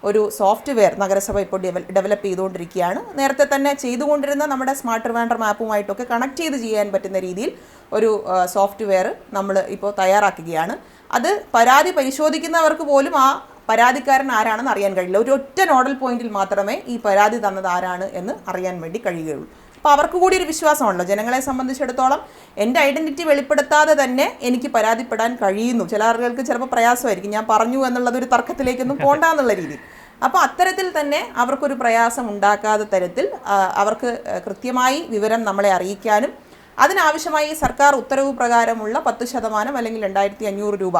ഒരു സോഫ്റ്റ്വെയർ നഗരസഭ ഇപ്പോൾ ഡെവലപ്പ് ചെയ്തുകൊണ്ടിരിക്കുകയാണ്. നേരത്തെ തന്നെ ചെയ്തുകൊണ്ടിരുന്ന നമ്മുടെ സ്മാർട്ട് റിമാൻഡർ മാപ്പുമായിട്ടൊക്കെ കണക്ട് ചെയ്ത് ചെയ്യാൻ പറ്റുന്ന രീതിയിൽ ഒരു സോഫ്റ്റ്വെയർ നമ്മൾ ഇപ്പോൾ തയ്യാറാക്കുകയാണ്. അത് പരാതി പരിശോധിക്കുന്നവർക്ക് പോലും ആ പരാതിക്കാരൻ ആരാണെന്ന് അറിയാൻ കഴിയില്ല. ഒരൊറ്റ നോഡൽ പോയിന്റിൽ മാത്രമേ ഈ പരാതി തന്നത് ആരാണ് എന്ന് അറിയാൻ വേണ്ടി കഴിയുകയുള്ളൂ. അപ്പോൾ അവർക്ക് കൂടി ഒരു വിശ്വാസമാണല്ലോ, ജനങ്ങളെ സംബന്ധിച്ചിടത്തോളം എൻ്റെ ഐഡൻറ്റിറ്റി വെളിപ്പെടുത്താതെ തന്നെ എനിക്ക് പരാതിപ്പെടാൻ കഴിയുന്നു. ചില ആളുകൾക്ക് ചിലപ്പോൾ പ്രയാസമായിരിക്കും, ഞാൻ പറഞ്ഞു എന്നുള്ളതൊരു തർക്കത്തിലേക്കൊന്നും പോകണ്ടെന്നുള്ള രീതിയിൽ. അപ്പോൾ അത്തരത്തിൽ തന്നെ അവർക്കൊരു പ്രയാസം ഉണ്ടാക്കാത്ത തരത്തിൽ അവർക്ക് കൃത്യമായി വിവരം നമ്മളെ അറിയിക്കാനും അതിനാവശ്യമായി സർക്കാർ ഉത്തരവ് പ്രകാരമുള്ള 10% അല്ലെങ്കിൽ 2500 രൂപ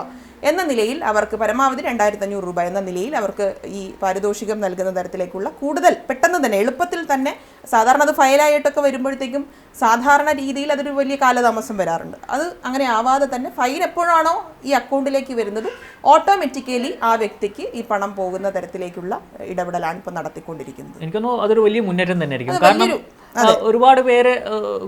എന്ന നിലയിൽ അവർക്ക് പരമാവധി 2500 രൂപ എന്ന നിലയിൽ അവർക്ക് ഈ പാരിതോഷികം നൽകുന്ന തരത്തിലേക്കുള്ള കൂടുതൽ പെട്ടെന്ന് തന്നെ എളുപ്പത്തിൽ തന്നെ, സാധാരണ അത് ഫയലായിട്ടൊക്കെ വരുമ്പോഴത്തേക്കും സാധാരണ രീതിയിൽ അതൊരു വലിയ കാലതാമസം വരാറുണ്ട്. അത് അങ്ങനെ ആവാതെ തന്നെ ഫൈൻ എപ്പോഴാണോ ഈ അക്കൗണ്ടിലേക്ക് വരുന്നത് ഓട്ടോമാറ്റിക്കലി ആ വ്യക്തിക്ക് ഈ പണം പോകുന്ന തരത്തിലേക്കുള്ള ഇടപെടലാണ് ഇപ്പോൾ നടത്തിക്കൊണ്ടിരിക്കുന്നത്. എനിക്കൊന്നു അതൊരു വലിയ മുന്നേറ്റം തന്നെയായിരിക്കും. കാരണം ഒരുപാട് പേര്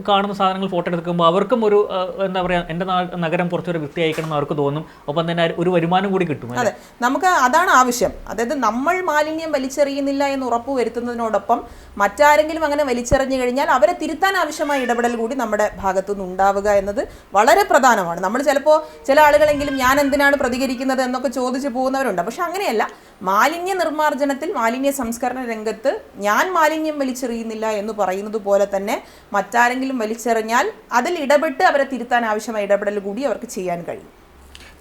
കാണുന്ന സാധനങ്ങൾ ഫോട്ടോ എടുക്കുമ്പോൾ അവർക്കും ഒരു എന്താ പറയുക, എൻ്റെ നഗരം കുറച്ചൊരു വൃത്തിയായിരിക്കണം എന്ന് അവർക്ക് തോന്നും. ഒപ്പം തന്നെ ഒരു വരുമാനം കൂടി കിട്ടും. അതെ, നമുക്ക് അതാണ് ആവശ്യം. അതായത് നമ്മൾ മാലിന്യം വലിച്ചെറിയുന്നില്ല എന്ന് ഉറപ്പ് വരുത്തുന്നതിനോടൊപ്പം മറ്റാരെങ്കിലും അങ്ങനെ വലിച്ചെറിഞ്ഞു കഴിഞ്ഞാൽ അവരെ തിരുത്താൻ ആവശ്യമായ ഇടപെടൽ കൂടി നമ്മുടെ ഭാഗത്തുനിന്ന് ഉണ്ടാവുക എന്നത് വളരെ പ്രധാനമാണ്. നമ്മൾ ചിലപ്പോൾ ചില ആളുകളെങ്കിലും ഞാൻ എന്തിനാണ് പ്രതികരിക്കുന്നത് എന്നൊക്കെ ചോദിച്ചു പോകുന്നവരുണ്ട്. പക്ഷെ അങ്ങനെയല്ല, മാലിന്യ നിർമ്മാർജ്ജനത്തിൽ, മാലിന്യ സംസ്കരണ രംഗത്ത് ഞാൻ മാലിന്യം വലിച്ചെറിയുന്നില്ല എന്ന് പറയുന്നത് പോലെ തന്നെ മറ്റാരെങ്കിലും വലിച്ചെറിഞ്ഞാൽ അതിൽ ഇടപെട്ട് അവരെ തിരുത്താൻ ആവശ്യമായ ഇടപെടൽ കൂടി അവർക്ക് ചെയ്യാൻ കഴിയും.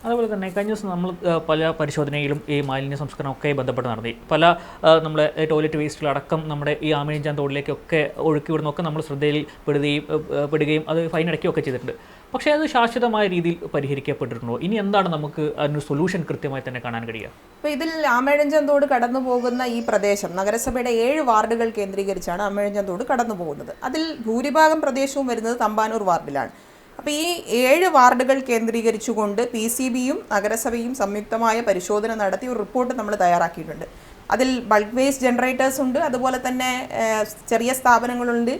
അതുപോലെ തന്നെ കഴിഞ്ഞ ദിവസം നമ്മൾ പല പരിശോധനയിലും ഈ മാലിന്യ സംസ്കരണമൊക്കെ ബന്ധപ്പെട്ട് നടത്തി. പല നമ്മുടെ ടോയ്ലറ്റ് വേസ്റ്റുകളടക്കം നമ്മുടെ ഈ ആമയിഞ്ചാൻ തോടിലേക്കൊക്കെ ഒഴുക്കി വിടുന്നൊക്കെ നമ്മൾ പെടുകയും അത് ഫൈൻ അടയ്ക്കുകയൊക്കെ ചെയ്തിട്ടുണ്ട്. പക്ഷേ അത് ശാശ്വതമായ രീതിയിൽ പരിഹരിക്കപ്പെട്ടിട്ടുണ്ടോ? ഇനി എന്താണ് നമുക്ക് അതിനൊരു സൊല്യൂഷൻ കൃത്യമായി തന്നെ കാണാൻ കഴിയുക? അപ്പോൾ ഇതിൽ ആമയിഴഞ്ചാൻ തോട് കടന്നു പോകുന്ന ഈ പ്രദേശം നഗരസഭയുടെ 7 വാർഡുകൾ കേന്ദ്രീകരിച്ചാണ് ആമയിഴഞ്ചാൻ തോട് കടന്നു പോകുന്നത്. അതിൽ ഭൂരിഭാഗം പ്രദേശവും വരുന്നത് തമ്പാനൂർ വാർഡിലാണ്. അപ്പോൾ ഈ 7 വാർഡുകൾ കേന്ദ്രീകരിച്ചുകൊണ്ട് PCBയും നഗരസഭയും സംയുക്തമായ പരിശോധന നടത്തി ഒരു റിപ്പോർട്ട് നമ്മൾ തയ്യാറാക്കിയിട്ടുണ്ട്. അതിൽ ബൾക്ക് വേസ്റ്റ് ജനറേറ്റേഴ്സ് ഉണ്ട്, അതുപോലെ തന്നെ ചെറിയ സ്ഥാപനങ്ങളുണ്ട്,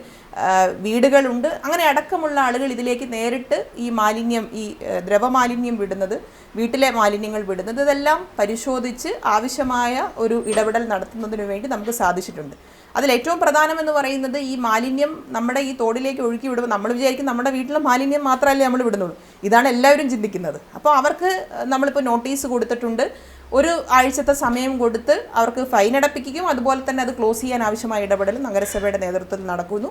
വീടുകളുണ്ട്, അങ്ങനെ അടക്കമുള്ള ആളുകൾ ഇതിലേക്ക് നേരിട്ട് ഈ മാലിന്യം, ഈ ദ്രവമാലിന്യം വിടുന്നത്, വീട്ടിലെ മാലിന്യങ്ങൾ വിടുന്നത്, ഇതെല്ലാം പരിശോധിച്ച് ആവശ്യമായ ഒരു ഇടപെടൽ നടത്തുന്നതിന് വേണ്ടി നമുക്ക് സാധിച്ചിട്ടുണ്ട്. അതിലേറ്റവും പ്രധാനമെന്ന് പറയുന്നത് ഈ മാലിന്യം നമ്മുടെ ഈ തോടിലേക്ക് ഒഴുക്കി വിടുമ്പോൾ നമ്മൾ വിചാരിക്കും നമ്മുടെ വീട്ടിലെ മാലിന്യം മാത്രമല്ലേ നമ്മൾ വിടുന്നുള്ളൂ. ഇതാണ് എല്ലാവരും ചിന്തിക്കുന്നത്. അപ്പോൾ അവർക്ക് നമ്മളിപ്പോൾ നോട്ടീസ് കൊടുത്തിട്ടുണ്ട്. 1 ആഴ്ചത്തെ സമയം കൊടുത്ത് അവർക്ക് ഫൈൻ അടപ്പിക്കുകയും അതുപോലെ തന്നെ അത് ക്ലോസ് ചെയ്യാൻ ആവശ്യമായ ഇടപെടൽ നഗരസഭയുടെ നേതൃത്വത്തിൽ നടക്കുന്നു.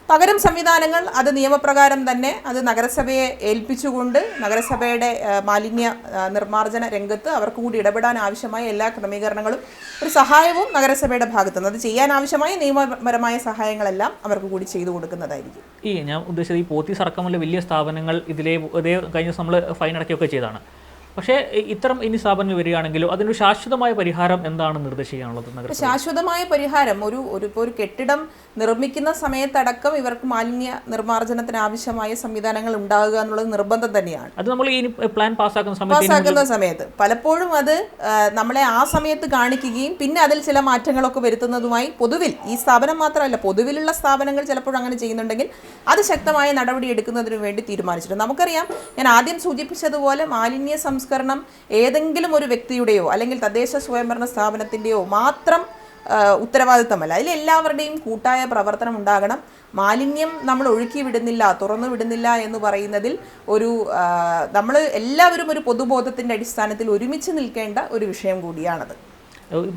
പകരം സംവിധാനങ്ങൾ അത് നിയമപ്രകാരം തന്നെ അത് നഗരസഭയെ ഏൽപ്പിച്ചുകൊണ്ട് നഗരസഭയുടെ മാലിന്യ നിർമ്മാർജ്ജന രംഗത്ത് അവർക്ക് കൂടി ഇടപെടാൻ ആവശ്യമായ എല്ലാ ക്രമീകരണങ്ങളും ഒരു സഹായവും നഗരസഭയുടെ ഭാഗത്തുനിന്ന് അത് ചെയ്യാൻ ആവശ്യമായ നിയമപരമായ സഹായങ്ങളെല്ലാം അവർക്ക് കൂടി ചെയ്തു കൊടുക്കുന്നതായിരിക്കും. ഞാൻ ഉദ്ദേശിച്ചത് ഈ പോത്തീസ് അടക്കമുള്ള വലിയ സ്ഥാപനങ്ങൾ ഇതേ കഴിഞ്ഞ നമ്മൾ ഫൈൻ അടയ്ക്കുകയൊക്കെ ചെയ്താണ്. പക്ഷേ ഇത്തരം ഇനി സ്ഥാപനങ്ങൾ വരികയാണെങ്കിലും അതിനൊരു ശാശ്വതമായ പരിഹാരം എന്താണ് നിർദ്ദേശിക്കാനുള്ളത് നഗരസഭ? ശാശ്വതമായ പരിഹാരം ഒരു കെട്ടിടം നിർമ്മിക്കുന്ന സമയത്തടക്കം ഇവർക്ക് മാലിന്യ നിർമ്മാർജ്ജനത്തിന് ആവശ്യമായ സംവിധാനങ്ങൾ ഉണ്ടാകുക എന്നുള്ളത് നിർബന്ധം തന്നെയാണ്. അത് നമ്മൾ ഈ പ്ലാൻ പാസ്സാക്കുന്ന സമയത്ത് പലപ്പോഴും അത് നമ്മളെ ആ സമയത്ത് കാണിക്കുകയും പിന്നെ അതിൽ ചില മാറ്റങ്ങളൊക്കെ വരുത്തുന്നതുമായി പൊതുവിൽ ഈ സ്ഥാപനം മാത്രമല്ല പൊതുവിലുള്ള സ്ഥാപനങ്ങൾ ചിലപ്പോൾ അങ്ങനെ ചെയ്യുന്നുണ്ടെങ്കിൽ അത് ശക്തമായ നടപടി എടുക്കുന്നതിന് വേണ്ടി തീരുമാനിച്ചിട്ടുണ്ട്. നമുക്കറിയാം, ഞാൻ ആദ്യം സൂചിപ്പിച്ചതുപോലെ മാലിന്യ സംസ്കരണം ഏതെങ്കിലും ഒരു വ്യക്തിയുടെയോ അല്ലെങ്കിൽ തദ്ദേശ സ്വയംഭരണ സ്ഥാപനത്തിൻ്റെയോ മാത്രം ഉത്തരവാദിത്തമല്ല. അതിൽ എല്ലാവരുടെയും കൂട്ടായ പ്രവർത്തനം ഉണ്ടാകണം. മാലിന്യം നമ്മൾ ഒഴുക്കി വിടുന്നില്ല, തുറന്നു വിടുന്നില്ല എന്ന് പറയുന്നതിൽ നമ്മൾ എല്ലാവരും ഒരു പൊതുബോധത്തിൻ്റെ അടിസ്ഥാനത്തിൽ ഒരുമിച്ച് നിൽക്കേണ്ട ഒരു വിഷയം കൂടിയാണത്.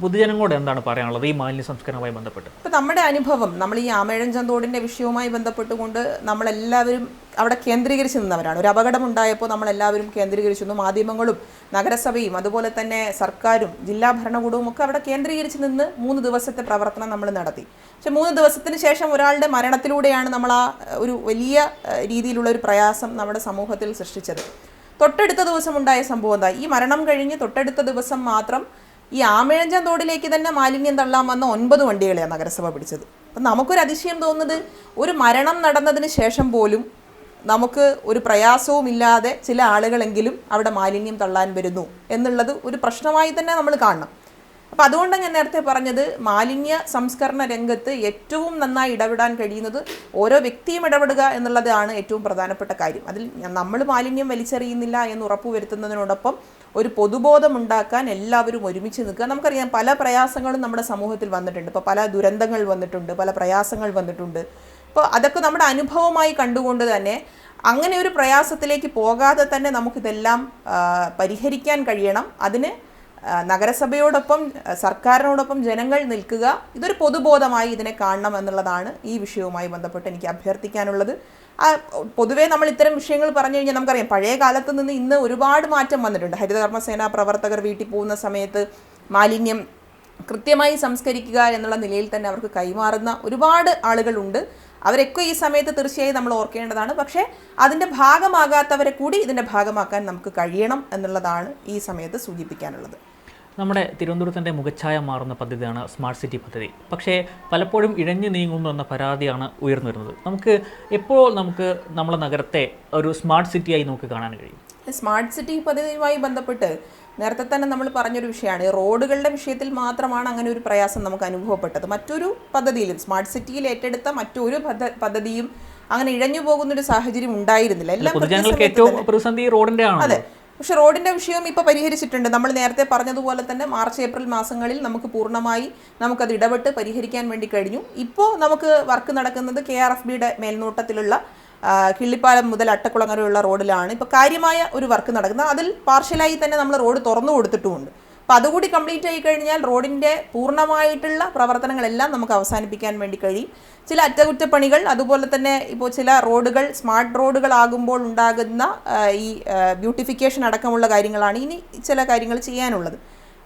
പൊതുജനങ്ങളോട് എന്താണ് പറയാനുള്ളത് ഈ മാലിന്യ സംസ്കരണവുമായി ബന്ധപ്പെട്ട്? ഇപ്പം നമ്മുടെ അനുഭവം, നമ്മൾ ഈ ആമേഴഞ്ചാൻ തോടിൻ്റെ വിഷയവുമായി ബന്ധപ്പെട്ടുകൊണ്ട് നമ്മളെല്ലാവരും അവിടെ കേന്ദ്രീകരിച്ച് നിന്നവരാണ്. ഒരു അപകടമുണ്ടായപ്പോൾ നമ്മളെല്ലാവരും കേന്ദ്രീകരിച്ചു നിന്നു. മാധ്യമങ്ങളും നഗരസഭയും അതുപോലെ തന്നെ സർക്കാരും ജില്ലാ ഭരണകൂടവും ഒക്കെ അവിടെ കേന്ദ്രീകരിച്ച് നിന്ന് 3 ദിവസത്തെ പ്രവർത്തനം നമ്മൾ നടത്തി. പക്ഷെ 3 ദിവസത്തിന് ശേഷം ഒരാളുടെ മരണത്തിലൂടെയാണ് നമ്മൾ ആ ഒരു വലിയ രീതിയിലുള്ള ഒരു പ്രയാസം നമ്മുടെ സമൂഹത്തിൽ സൃഷ്ടിച്ചത്. തൊട്ടടുത്ത ദിവസം ഉണ്ടായ സംഭവം എന്താ? ഈ മരണം കഴിഞ്ഞ് തൊട്ടടുത്ത ദിവസം മാത്രം ഈ ആമേഴഞ്ചാൻ തോടിലേക്ക് തന്നെ മാലിന്യം തള്ളാൻ വന്ന 9 വണ്ടികളെയാണ് നഗരസഭ പിടിച്ചത്. അപ്പം നമുക്കൊരു അതിശയം തോന്നുന്നത്, ഒരു മരണം നടന്നതിന് ശേഷം പോലും നമുക്ക് ഒരു പ്രയാസവും ഇല്ലാതെ ചില ആളുകളെങ്കിലും അവിടെ മാലിന്യം തള്ളാൻ വരുന്നു എന്നുള്ളത് ഒരു പ്രശ്നമായി തന്നെ നമ്മൾ കാണണം. അപ്പം അതുകൊണ്ടാണ് ഞാൻ നേരത്തെ പറഞ്ഞത്, മാലിന്യ സംസ്കരണ രംഗത്ത് ഏറ്റവും നന്നായി ഇടപെടാൻ കഴിയുന്നത് ഓരോ വ്യക്തിയും ഇടപെടുക എന്നുള്ളതാണ് ഏറ്റവും പ്രധാനപ്പെട്ട കാര്യം. അതിൽ നമ്മൾ മാലിന്യം വലിച്ചെറിയുന്നില്ല എന്ന് ഉറപ്പുവരുത്തുന്നതിനോടൊപ്പം ഒരു പൊതുബോധം ഉണ്ടാക്കാൻ എല്ലാവരും ഒരുമിച്ച് നിൽക്കുക. നമുക്കറിയാം, പല പ്രയാസങ്ങളും നമ്മുടെ സമൂഹത്തിൽ വന്നിട്ടുണ്ട്. ഇപ്പോൾ പല ദുരന്തങ്ങൾ വന്നിട്ടുണ്ട്, പല പ്രയാസങ്ങൾ വന്നിട്ടുണ്ട്. അപ്പോൾ അതൊക്കെ നമ്മുടെ അനുഭവമായി കണ്ടുകൊണ്ട് തന്നെ അങ്ങനെ ഒരു പ്രയാസത്തിലേക്ക് പോകാതെ തന്നെ നമുക്കിതെല്ലാം പരിഹരിക്കാൻ കഴിയണം. അതിന് നഗരസഭയോടൊപ്പം സർക്കാരിനോടൊപ്പം ജനങ്ങൾ നിൽക്കുക. ഇതൊരു പൊതുബോധമായി ഇതിനെ കാണണം എന്നുള്ളതാണ് ഈ വിഷയവുമായി ബന്ധപ്പെട്ട് എനിക്ക് അഭ്യർത്ഥിക്കാനുള്ളത്. പൊതുവേ നമ്മൾ ഇത്തരം വിഷയങ്ങൾ പറഞ്ഞു കഴിഞ്ഞാൽ നമുക്കറിയാം, പഴയ കാലത്ത് നിന്ന് ഇന്ന് ഒരുപാട് മാറ്റം വന്നിട്ടുണ്ട്. ഹരിതകർമ്മസേന പ്രവർത്തകർ വീട്ടിൽ പോകുന്ന സമയത്ത് മാലിന്യം കൃത്യമായി സംസ്കരിക്കുക എന്നുള്ള നിലയിൽ തന്നെ അവർക്ക് കൈമാറുന്ന ഒരുപാട് ആളുകളുണ്ട്. അവരൊക്കെ ഈ സമയത്ത് തീർച്ചയായും നമ്മൾ ഓർക്കേണ്ടതാണ്. പക്ഷേ അതിൻ്റെ ഭാഗമാകാത്തവരെ കൂടി ഇതിൻ്റെ ഭാഗമാക്കാൻ നമുക്ക് കഴിയണം എന്നുള്ളതാണ് ഈ സമയത്ത് സൂചിപ്പിക്കാനുള്ളത്. നമ്മുടെ തിരുവനന്തപുരത്തിൻ്റെ മുഖച്ഛായ മാറുന്ന പദ്ധതിയാണ് സ്മാർട്ട് സിറ്റി പദ്ധതി. പക്ഷേ പലപ്പോഴും ഇഴഞ്ഞു നീങ്ങുന്നു എന്ന പരാതിയാണ് ഉയർന്നു വരുന്നത്. എപ്പോൾ നമ്മളെ നഗരത്തെ ഒരു സ്മാർട്ട് സിറ്റിയായി നമുക്ക് കാണാൻ കഴിയും? സ്മാർട്ട് സിറ്റി പദ്ധതിയുമായി ബന്ധപ്പെട്ട് നേരത്തെ തന്നെ നമ്മൾ പറഞ്ഞൊരു വിഷയമാണ്, റോഡുകളുടെ വിഷയത്തിൽ മാത്രമാണ് അങ്ങനെ ഒരു പ്രയാസം നമുക്ക് അനുഭവപ്പെട്ടത്. മറ്റൊരു പദ്ധതിയിലും സ്മാർട്ട് സിറ്റിയിൽ ഏറ്റെടുത്ത മറ്റൊരു പദ്ധതിയും അങ്ങനെ ഇഴഞ്ഞു പോകുന്നൊരു സാഹചര്യം ഉണ്ടായിരുന്നില്ല. അതെ, പക്ഷെ റോഡിൻ്റെ വിഷയം ഇപ്പോൾ പരിഹരിച്ചിട്ടുണ്ട്. നമ്മൾ നേരത്തെ പറഞ്ഞതുപോലെ തന്നെ മാർച്ച് ഏപ്രിൽ മാസങ്ങളിൽ നമുക്ക് പൂർണ്ണമായി നമുക്കത് ഇടപെട്ട് പരിഹരിക്കാൻ വേണ്ടി കഴിഞ്ഞു. ഇപ്പോൾ നമുക്ക് വർക്ക് നടക്കുന്നത് KRFBയുടെ മേൽനോട്ടത്തിലുള്ള കിള്ളിപ്പാലം മുതൽ അട്ടക്കുളം വരെയുള്ള റോഡിലാണ് ഇപ്പോൾ കാര്യമായ ഒരു വർക്ക് നടക്കുന്നത്. അതിൽ പാർഷ്യലായി തന്നെ നമ്മൾ റോഡ് തുറന്നു കൊടുത്തിട്ടുമുണ്ട്. അപ്പോൾ അതുകൂടി കംപ്ലീറ്റ് ആയി കഴിഞ്ഞാൽ റോഡിൻ്റെ പൂർണ്ണമായിട്ടുള്ള പ്രവർത്തനങ്ങളെല്ലാം നമുക്ക് അവസാനിപ്പിക്കാൻ വേണ്ടി കഴിയും. ചില അറ്റകുറ്റപ്പണികൾ, അതുപോലെ തന്നെ ഇപ്പോൾ ചില റോഡുകൾ സ്മാർട്ട് റോഡുകളാകുമ്പോൾ ഉണ്ടാകുന്ന ഈ ബ്യൂട്ടിഫിക്കേഷൻ അടക്കമുള്ള കാര്യങ്ങളാണ് ഇനി ചില കാര്യങ്ങൾ ചെയ്യാനുള്ളത്.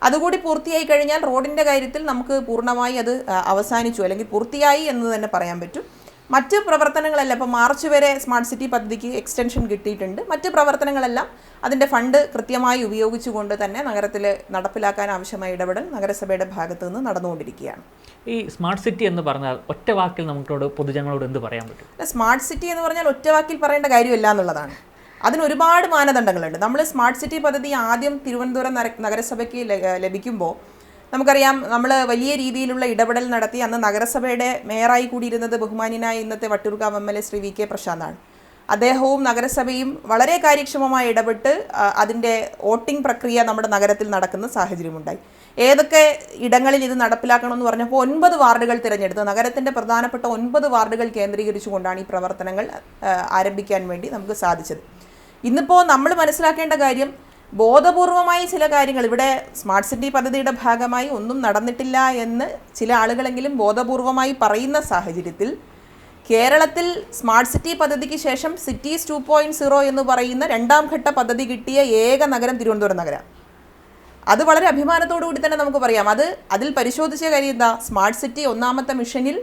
അതുകൂടി പൂർത്തിയായി കഴിഞ്ഞാൽ റോഡിൻ്റെ കാര്യത്തിൽ നമുക്ക് പൂർണ്ണമായി അത് അവസാനിച്ചു അല്ലെങ്കിൽ പൂർത്തിയായി എന്ന് തന്നെ പറയാൻ പറ്റും. മറ്റ് പ്രവർത്തനങ്ങളെല്ലാം ഇപ്പോൾ മാർച്ച് വരെ സ്മാർട്ട് സിറ്റി പദ്ധതിക്ക് എക്സ്റ്റൻഷൻ കിട്ടിയിട്ടുണ്ട്. മറ്റ് പ്രവർത്തനങ്ങളെല്ലാം അതിൻ്റെ ഫണ്ട് കൃത്യമായി ഉപയോഗിച്ചുകൊണ്ട് തന്നെ നഗരത്തിൽ നടപ്പിലാക്കാൻ ആവശ്യമായ ഇടപെടൽ നഗരസഭയുടെ ഭാഗത്തു നിന്ന് നടന്നുകൊണ്ടിരിക്കുകയാണ്. ഈ സ്മാർട്ട് സിറ്റി എന്ന് പറഞ്ഞാൽ ഒറ്റ വാക്കിൽ നമുക്കോട് പൊതുജനങ്ങളോട് എന്ത് പറയാൻ പറ്റും? സ്മാർട്ട് സിറ്റി എന്ന് പറഞ്ഞാൽ ഒറ്റ വാക്കിൽ പറയേണ്ട കാര്യമില്ല എന്നുള്ളതാണ്. അതിന് ഒരുപാട് മാനദണ്ഡങ്ങളുണ്ട്. നമ്മൾ സ്മാർട്ട് സിറ്റി പദ്ധതി ആദ്യം തിരുവനന്തപുരം നഗരസഭയ്ക്ക് ലഭിക്കുമ്പോൾ നമുക്കറിയാം, നമ്മൾ വലിയ രീതിയിലുള്ള ഇടപെടൽ നടത്തി. അന്ന് നഗരസഭയുടെ മേയറായി കൂടിയിരുന്നത് ബഹുമാന്യനായ ഇന്നത്തെ വട്ടിയൂർക്കാവ് MLA ശ്രീ VK പ്രശാന്താണ്. അദ്ദേഹവും നഗരസഭയും വളരെ കാര്യക്ഷമമായി ഇടപെട്ട് അതിൻ്റെ വോട്ടിംഗ് പ്രക്രിയ നമ്മുടെ നഗരത്തിൽ നടക്കുന്ന സാഹചര്യമുണ്ടായി. ഏതൊക്കെ ഇടങ്ങളിൽ ഇത് നടപ്പിലാക്കണമെന്ന് പറഞ്ഞപ്പോൾ 9 വാർഡുകൾ തിരഞ്ഞെടുത്ത് നഗരത്തിൻ്റെ പ്രധാനപ്പെട്ട 9 വാർഡുകൾ കേന്ദ്രീകരിച്ചുകൊണ്ടാണ് ഈ പ്രവർത്തനങ്ങൾ ആരംഭിക്കാൻ വേണ്ടി നമുക്ക് സാധിച്ചത്. ഇന്നിപ്പോൾ നമ്മൾ മനസ്സിലാക്കേണ്ട കാര്യം, ബോധപൂർവമായി ചില കാര്യങ്ങൾ ഇവിടെ സ്മാർട്ട് സിറ്റി പദ്ധതിയുടെ ഭാഗമായി ഒന്നും നടന്നിട്ടില്ല എന്ന് ചില ആളുകളെങ്കിലും ബോധപൂർവമായി പറയുന്ന സാഹചര്യത്തിൽ കേരളത്തിൽ സ്മാർട്ട് സിറ്റി പദ്ധതിക്ക് ശേഷം സിറ്റീസ് 2.0 എന്ന് പറയുന്ന 2ാം ഘട്ട പദ്ധതി കിട്ടിയ ഏക നഗരം തിരുവനന്തപുരം നഗരം. അത് വളരെ അഭിമാനത്തോടു കൂടി തന്നെ നമുക്ക് പറയാം. അതിൽ പരിശോധിച്ച കാര്യം എന്താ? സ്മാർട്ട് സിറ്റി 1ാമത്തെ മിഷനിൽ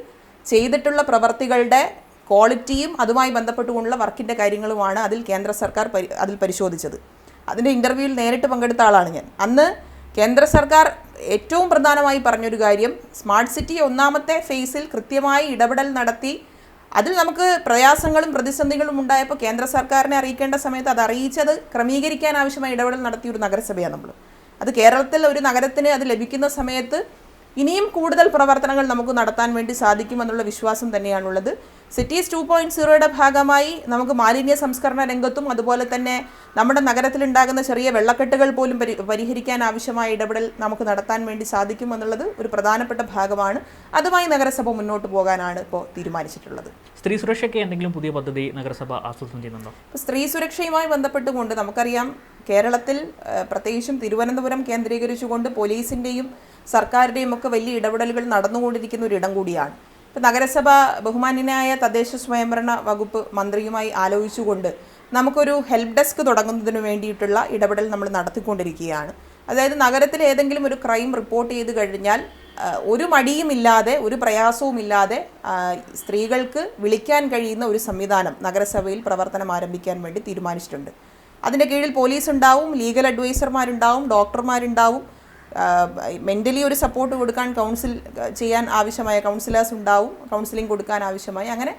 ചെയ്തിട്ടുള്ള പ്രവർത്തികളുടെ ക്വാളിറ്റിയും അതുമായി ബന്ധപ്പെട്ടുകൊണ്ടുള്ള വർക്കിൻ്റെ കാര്യങ്ങളുമാണ് അതിൽ കേന്ദ്ര സർക്കാർ അതിൽ പരിശോധിച്ചത്. അതിൻ്റെ ഇൻ്റർവ്യൂവിൽ നേരിട്ട് പങ്കെടുത്ത ആളാണ് ഞാൻ. അന്ന് കേന്ദ്ര സർക്കാർ ഏറ്റവും പ്രധാനമായി പറഞ്ഞൊരു കാര്യം, സ്മാർട്ട് സിറ്റി ഒന്നാമത്തെ ഫേസിൽ കൃത്യമായി ഇടപെടൽ നടത്തി അതിൽ നമുക്ക് പ്രയാസങ്ങളും പ്രതിസന്ധികളും ഉണ്ടായപ്പോൾ കേന്ദ്ര സർക്കാരിനെ അറിയിക്കേണ്ട സമയത്ത് അത് അറിയിച്ചത് ക്രമീകരിക്കാൻ ആവശ്യമായ ഇടപെടൽ നടത്തിയ ഒരു നഗരസഭയാണ് നമ്മൾ. അത് കേരളത്തിൽ ഒരു നഗരത്തിന് അത് ലഭിക്കുന്ന സമയത്ത് ഇനിയും കൂടുതൽ പ്രവർത്തനങ്ങൾ നമുക്ക് നടത്താൻ വേണ്ടി സാധിക്കുമെന്നുള്ള വിശ്വാസം തന്നെയാണുള്ളത്. സിറ്റീസ് 2.0യുടെ ഭാഗമായി നമുക്ക് മാലിന്യ സംസ്കരണ രംഗത്തും അതുപോലെ തന്നെ നമ്മുടെ നഗരത്തിലുണ്ടാകുന്ന ചെറിയ വെള്ളക്കെട്ടുകൾ പോലും പരിഹരിക്കാൻ ആവശ്യമായ ഇടപെടൽ നമുക്ക് നടത്താൻ വേണ്ടി സാധിക്കുമെന്നുള്ളത് ഒരു പ്രധാനപ്പെട്ട ഭാഗമാണ്. അതുമായി നഗരസഭ മുന്നോട്ട് പോകാനാണ് ഇപ്പോൾ തീരുമാനിച്ചിട്ടുള്ളത്. സ്ത്രീ സുരക്ഷയ്ക്ക് എന്തെങ്കിലും പുതിയ പദ്ധതി നഗരസഭ ആസൂത്രണം ചെയ്യുന്നുണ്ടോ? ഇപ്പോൾ സ്ത്രീ സുരക്ഷയുമായി ബന്ധപ്പെട്ടുകൊണ്ട് നമുക്കറിയാം, കേരളത്തിൽ പ്രത്യേകിച്ചും തിരുവനന്തപുരം കേന്ദ്രീകരിച്ചുകൊണ്ട് പോലീസിൻ്റെയും സർക്കാരുടെയും ഒക്കെ വലിയ ഇടപെടലുകൾ നടന്നുകൊണ്ടിരിക്കുന്ന ഒരിടം കൂടിയാണ്. ഇപ്പോൾ നഗരസഭ ബഹുമാന്യനായ തദ്ദേശ സ്വയംഭരണ വകുപ്പ് മന്ത്രിയുമായി ആലോചിച്ചുകൊണ്ട് നമുക്കൊരു ഹെൽപ്പ് ഡെസ്ക് തുടങ്ങുന്നതിന് വേണ്ടിയിട്ടുള്ള ഇടപെടൽ നമ്മൾ നടത്തിക്കൊണ്ടിരിക്കുകയാണ്. അതായത് നഗരത്തിൽ ഏതെങ്കിലും ഒരു ക്രൈം റിപ്പോർട്ട് ചെയ്ത് കഴിഞ്ഞാൽ ഒരു മടിയുമില്ലാതെ ഒരു പ്രയാസവുമില്ലാതെ സ്ത്രീകൾക്ക് വിളിക്കാൻ കഴിയുന്ന ഒരു സംവിധാനം നഗരസഭയിൽ പ്രവർത്തനം ആരംഭിക്കാൻ വേണ്ടി തീരുമാനിച്ചിട്ടുണ്ട്. അതിൻ്റെ കീഴിൽ പോലീസ് ഉണ്ടാവും, ലീഗൽ അഡ്വൈസർമാരുണ്ടാവും, ഡോക്ടർമാരുണ്ടാവും, മെൻ്റലി ഒരു സപ്പോർട്ട് കൊടുക്കാൻ കൗൺസിൽ ചെയ്യാൻ ആവശ്യമായ കൗൺസിലേഴ്സ് ഉണ്ടാവും, കൗൺസിലിംഗ് കൊടുക്കാൻ ആവശ്യമായി അങ്ങനെ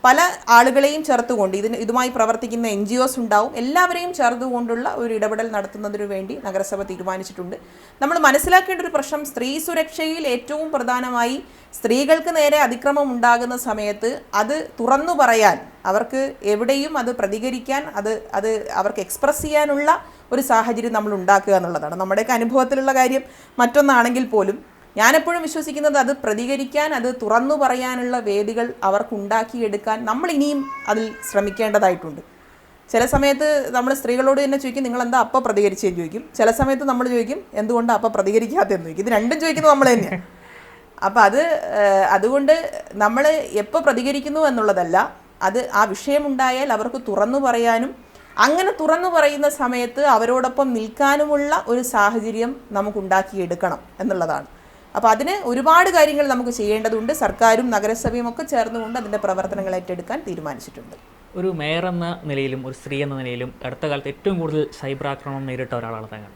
പല ആളുകളെയും ചേർത്തുകൊണ്ട് ഇതുമായി പ്രവർത്തിക്കുന്ന NGOs ഉണ്ടാവും. എല്ലാവരെയും ചേർത്തുകൊണ്ടുള്ള ഒരു ഇടപെടൽ നടത്തുന്നതിനു വേണ്ടി നഗരസഭ തീരുമാനിച്ചിട്ടുണ്ട്. നമ്മൾ മനസ്സിലാക്കേണ്ട ഒരു പ്രശ്നം, സ്ത്രീ സുരക്ഷയിൽ ഏറ്റവും പ്രധാനമായി സ്ത്രീകൾക്ക് നേരെ അതിക്രമം ഉണ്ടാകുന്ന സമയത്ത് അത് തുറന്നു പറയാൻ, അവർക്ക് എവിടെയും അത് പ്രതികരിക്കാൻ, അത് അവർക്ക് എക്സ്പ്രസ് ചെയ്യാനുള്ള ഒരു സാഹചര്യം നമ്മൾ ഉണ്ടാക്കുക എന്നുള്ളതാണ്. നമ്മുടെയൊക്കെ അനുഭവത്തിലുള്ള കാര്യം മറ്റൊന്നാണെങ്കിൽ പോലും ഞാനെപ്പോഴും വിശ്വസിക്കുന്നത് അത് പ്രതികരിക്കാൻ, അത് തുറന്നു പറയാനുള്ള വേദികൾ അവർക്കുണ്ടാക്കിയെടുക്കാൻ നമ്മൾ ഇനിയും അതിൽ ശ്രമിക്കേണ്ടതായിട്ടുണ്ട്. ചില സമയത്ത് നമ്മൾ സ്ത്രീകളോട് തന്നെ ചോദിക്കും, നിങ്ങളെന്താ അപ്പം പ്രതികരിച്ചതെന്ന് ചോദിക്കും. ചില സമയത്ത് നമ്മൾ ചോദിക്കും, എന്തുകൊണ്ടാണ് അപ്പം പ്രതികരിക്കാത്തതെന്ന് ചോദിക്കും. ഇത് രണ്ടും ചോദിക്കുന്നത് നമ്മൾ തന്നെയാണ്. അപ്പം അതുകൊണ്ട് നമ്മൾ എപ്പോൾ പ്രതികരിക്കുന്നു എന്നുള്ളതല്ല, അത് ആ വിഷയമുണ്ടായാൽ അവർക്ക് തുറന്നു പറയാനും അങ്ങനെ തുറന്നു പറയുന്ന സമയത്ത് അവരോടൊപ്പം നിൽക്കാനുമുള്ള ഒരു സാഹചര്യം നമുക്കുണ്ടാക്കിയെടുക്കണം എന്നുള്ളതാണ്. അപ്പോൾ അതിന് ഒരുപാട് കാര്യങ്ങൾ നമുക്ക് ചെയ്യേണ്ടതുണ്ട്. സർക്കാരും നഗരസഭയും ഒക്കെ ചേർന്നുകൊണ്ട് അതിൻ്റെ പ്രവർത്തനങ്ങൾ ഏറ്റെടുക്കാൻ തീരുമാനിച്ചിട്ടുണ്ട്. ഒരു മേയർ എന്ന നിലയിലും ഒരു സ്ത്രീ എന്ന നിലയിലും അടുത്ത കാലത്ത് ഏറ്റവും കൂടുതൽ സൈബർ ആക്രമണം നേരിട്ട ഒരാളാണ് താങ്കൾ.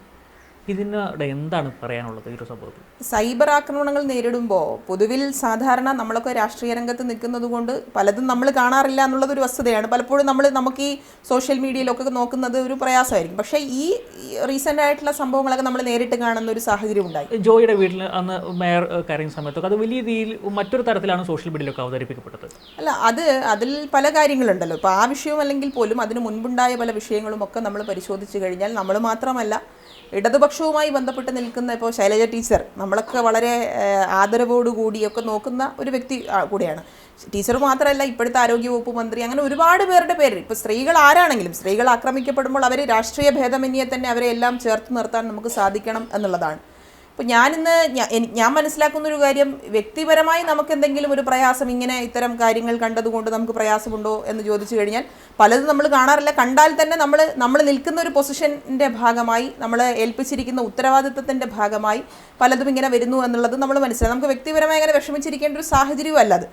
ഇതിനോട് എന്താണ് പറയാനുള്ളത് ഈ ഒരു സംഭവത്തിൽ? സൈബർ ആക്രമണങ്ങൾ നേരിടുമ്പോൾ പൊതുവിൽ സാധാരണ നമ്മളൊക്കെ രാഷ്ട്രീയ രംഗത്ത് നിൽക്കുന്നത് കൊണ്ട് പലതും നമ്മൾ കാണാറില്ല എന്നുള്ളതൊരു വസ്തുതയാണ്. പലപ്പോഴും നമുക്ക് ഈ സോഷ്യൽ മീഡിയയിലൊക്കെ നോക്കുന്നത് ഒരു പ്രയാസമായിരിക്കും. പക്ഷേ ഈ റീസെൻ്റ് ആയിട്ടുള്ള സംഭവങ്ങളൊക്കെ നമ്മൾ നേരിട്ട് കാണുന്ന ഒരു സാഹചര്യം ഉണ്ടായി. ജോയിയുടെ വീട്ടിൽ അന്ന് മേയർ കയറിയ സമയത്തൊക്കെ അത് വലിയ രീതിയിൽ മറ്റൊരു തരത്തിലാണ് സോഷ്യൽ മീഡിയയിലൊക്കെ അവതരിപ്പിക്കപ്പെട്ടത്. അല്ല, അതിൽ പല കാര്യങ്ങളുണ്ടല്ലോ. ഇപ്പോൾ ആ വിഷയം അല്ലെങ്കിൽ പോലും അതിന് മുൻപുണ്ടായ പല വിഷയങ്ങളും ഒക്കെ നമ്മൾ പരിശോധിച്ച് കഴിഞ്ഞാൽ നമ്മൾ മാത്രമല്ല, ഇടതുപക്ഷവുമായി ബന്ധപ്പെട്ട് നിൽക്കുന്ന ഇപ്പോൾ ശൈലജ ടീച്ചർ നമ്മളൊക്കെ വളരെ ആദരവോടുകൂടിയൊക്കെ നോക്കുന്ന ഒരു വ്യക്തി കൂടിയാണ്. ടീച്ചർ മാത്രമല്ല, ഇപ്പോഴത്തെ ആരോഗ്യവകുപ്പ് മന്ത്രി, അങ്ങനെ ഒരുപാട് പേരുടെ പേര്. ഇപ്പോൾ സ്ത്രീകൾ ആരാണെങ്കിലും സ്ത്രീകൾ ആക്രമിക്കപ്പെടുമ്പോൾ അവർ രാഷ്ട്രീയ ഭേദമന്യേ തന്നെ അവരെ എല്ലാം ചേർത്ത് നിർത്താൻ നമുക്ക് സാധിക്കണം എന്നുള്ളതാണ്. അപ്പോൾ ഞാൻ മനസ്സിലാക്കുന്നൊരു കാര്യം, വ്യക്തിപരമായി നമുക്ക് എന്തെങ്കിലും ഒരു പ്രയാസം ഇങ്ങനെ ഇത്തരം കാര്യങ്ങൾ കണ്ടതുകൊണ്ട് നമുക്ക് പ്രയാസമുണ്ടോ എന്ന് ചോദിച്ചു കഴിഞ്ഞാൽ പലതും നമ്മൾ കാണാറില്ല. കണ്ടാൽ തന്നെ നമ്മൾ നിൽക്കുന്ന ഒരു പൊസിഷൻ്റെ ഭാഗമായി, നമ്മൾ ഏൽപ്പിച്ചിരിക്കുന്ന ഉത്തരവാദിത്വത്തിൻ്റെ ഭാഗമായി പലതും ഇങ്ങനെ വരുന്നു എന്നുള്ളത് നമ്മൾ മനസ്സിലാക്കും. നമുക്ക് വ്യക്തിപരമായി അങ്ങനെ വിഷമിച്ചിരിക്കേണ്ട ഒരു സാഹചര്യവും അല്ലത്.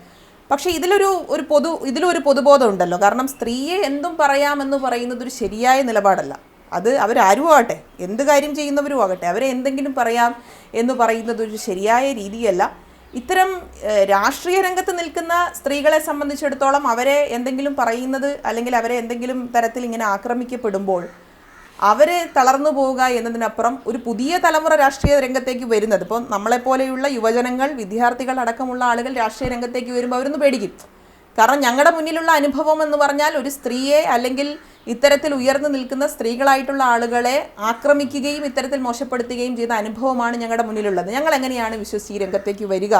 പക്ഷേ ഇതിലൊരു പൊതുബോധം ഉണ്ടല്ലോ. കാരണം സ്ത്രീയെ എന്തും പറയാമെന്ന് പറയുന്നത് ഒരു ശരിയായ നിലപാടല്ല. അത് അവരാരും ആകട്ടെ, എന്ത് കാര്യം ചെയ്യുന്നവരും ആകട്ടെ, അവരെ എന്തെങ്കിലും പറയാം എന്ന് പറയുന്നത് ഒരു ശരിയായ രീതിയല്ല. ഇത്തരം രാഷ്ട്രീയ രംഗത്ത് നിൽക്കുന്ന സ്ത്രീകളെ സംബന്ധിച്ചിടത്തോളം അവരെ എന്തെങ്കിലും പറയുന്നത് അല്ലെങ്കിൽ അവരെ എന്തെങ്കിലും തരത്തിൽ ഇങ്ങനെ ആക്രമിക്കപ്പെടുമ്പോൾ അവർ തളർന്നു പോവുക എന്നതിനപ്പുറം ഒരു പുതിയ തലമുറ രാഷ്ട്രീയ രംഗത്തേക്ക് വരുന്നത്, ഇപ്പോൾ നമ്മളെപ്പോലെയുള്ള യുവജനങ്ങൾ, വിദ്യാർത്ഥികൾ അടക്കമുള്ള ആളുകൾ രാഷ്ട്രീയ രംഗത്തേക്ക് വരുമ്പോൾ അവരൊന്ന് പേടിക്കും. കാരണം ഞങ്ങളുടെ മുന്നിലുള്ള അനുഭവം എന്ന് പറഞ്ഞാൽ ഒരു സ്ത്രീയെ അല്ലെങ്കിൽ ഇത്തരത്തിൽ ഉയർന്നു നിൽക്കുന്ന സ്ത്രീകളായിട്ടുള്ള ആളുകളെ ആക്രമിക്കുകയും ഇത്തരത്തിൽ മോശപ്പെടുത്തുകയും ചെയ്ത അനുഭവമാണ് ഞങ്ങളുടെ മുന്നിലുള്ളത്. ഞങ്ങൾ എങ്ങനെയാണ് വിശ്വസിച്ച് ഈ രംഗത്തേക്ക് വരിക